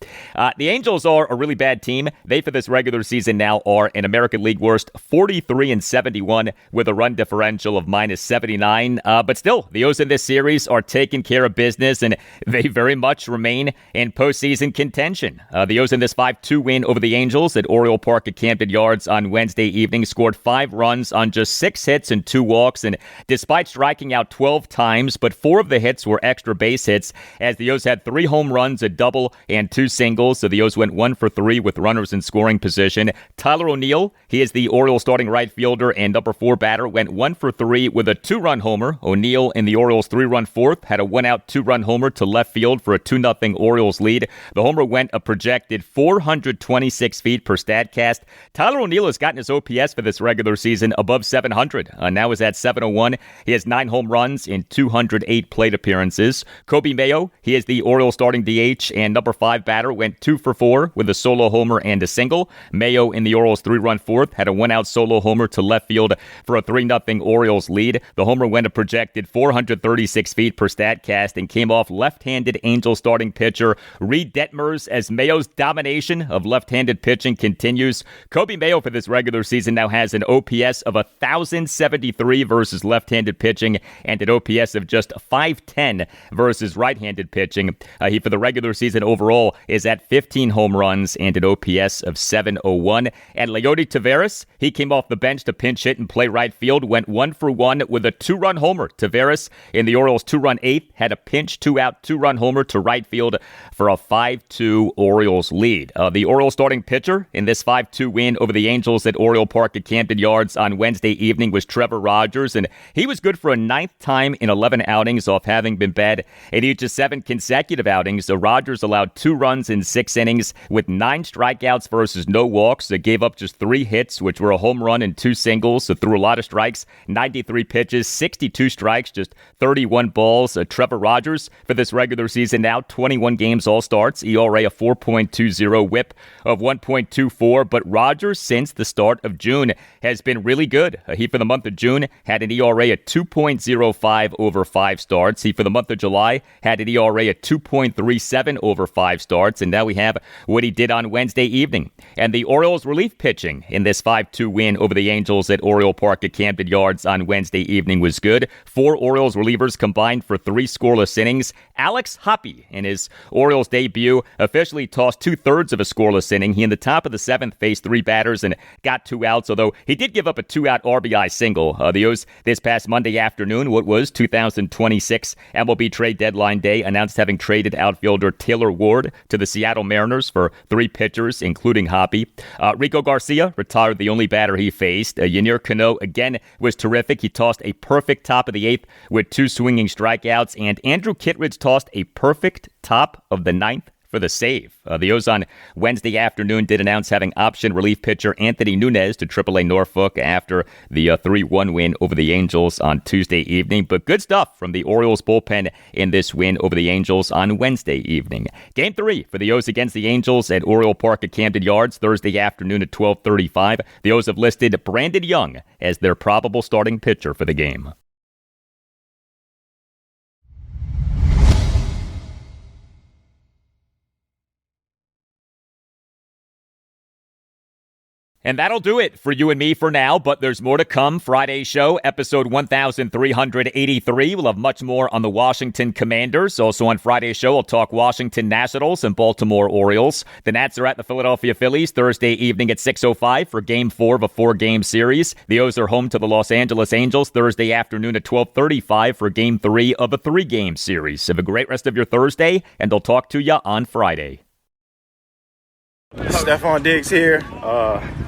The Angels are a really bad team. They, for this regular season now, are an American League worst 43 and 71 with a run differential of -79. But still, the O's in this series are taking care of business, and they very much remain in postseason contention. The O's in this 5-2 win over the Angels at Oriole Park at Camden Yards on Wednesday evening scored 5 runs on just 6 hits and 2 walks, and despite striking out 12 times, but 4 of the hits were extra base hits, as the O's had 3 home runs, a double, and 2 singles, so the O's went 1 for 3 with runners in scoring position. Tyler O'Neill, he is the Orioles starting right fielder and number 4 batter, went 1 for 3 with a 2-run homer. O'Neill in the Orioles' 3-run fourth had a 1-out 2-run homer to left field for a 2-0 Orioles lead. The homer went a projected 426 feet per Statcast. Tyler O'Neill has gotten his OPS for this regular season above 700. Now is at 701. He has 9 home runs in 208 plate appearances. Kobe Mayo, he is the Orioles starting DH and number 5 batter, went 2 for 4 with a solo homer and a single. Mayo in the Orioles' 3-run fourth had a 1-out solo homer to left field for a 3-0 Orioles lead. The homer went a projected 436 feet per Statcast and came off left-handed Angels starting pitcher Reed Detmers as Mayo's domination of left-handed pitching continues. Kobe Mayo for this regular season now has an OPS of 1,073 versus left-handed pitching and an OPS of just 510 versus right-handed pitching. He, for the regular season overall, is at 15 home runs and an OPS of 701. And Leody Taveras, he came off the bench to pinch hit and play right field, went 1 for 1 with a 2-run homer. Taveras in the Orioles' 2-run eighth had a pinch 2-out 2-run homer to right field for a 5-2 Orioles lead. The Orioles starting pitcher in this 5-2 win over the Angels at Oriole Park at Camden Yards on Wednesday evening was Trevor Rogers, and he was good for a 9th time in 11 outings off having been bad in each of 7 consecutive outings. So Rogers allowed 2 runs in 6 innings with 9 strikeouts versus no walks. They gave up just 3 hits, which were a home run and 2 singles, so threw a lot of strikes, 93 pitches, 62 strikes, just 31 balls. Trevor Rogers for this regular season now, 21 games all starts, ERA of 4.20, whip of 1.24, but Rogers since the start of June has been really good. He for the month of June had an ERA at 2.05 over 5 starts. He for the month of July had an ERA at 2.37 over 5 starts, and now we have what he did on Wednesday evening. And the Orioles relief pitching in this 5-2 win over the Angels at Oriole Park at Camden Yards on Wednesday evening was good. 4 Orioles relievers combined for 3 scoreless innings. Alex Hoppe, in his Orioles debut, officially tossed 2/3 of a scoreless inning. He in the top of the 7th faced 3 batters and got 2 outs, although he did give up a 2-out RBI single. The O's this past Monday afternoon, what was 2026 MLB trade deadline day, announced having traded outfielder Taylor Ward to the Seattle Mariners for 3 pitchers, including Hoppe. Rico Garcia retired the only batter he faced. Yennier Cano, again, was terrific. He tossed a perfect top of the 8th with 2 swinging strikeouts, and Andrew Kittredge tossed a perfect top of the 9th for the save. The O's on Wednesday afternoon did announce having option relief pitcher Anthony Nunez to AAA Norfolk after the 3-1 win over the Angels on Tuesday evening. But good stuff from the Orioles bullpen in this win over the Angels on Wednesday evening. Game 3 for the O's against the Angels at Oriole Park at Camden Yards Thursday afternoon at 12:35. The O's have listed Brandon Young as their probable starting pitcher for the game. And that'll do it for you and me for now, but there's more to come. Friday's show, episode 1383. We'll have much more on the Washington Commanders. Also on Friday's show, I'll talk Washington Nationals and Baltimore Orioles. The Nats are at the Philadelphia Phillies Thursday evening at 6:05 for Game 4 of a 4-game series. The O's are home to the Los Angeles Angels Thursday afternoon at 12:35 for Game 3 of a 3-game series. Have a great rest of your Thursday, and I'll talk to you on Friday. Stefon Diggs here.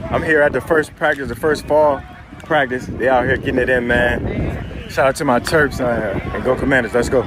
I'm here at the first practice, the first fall practice. They out here getting it in, man. Shout out to my Terps and go Commanders. Let's go.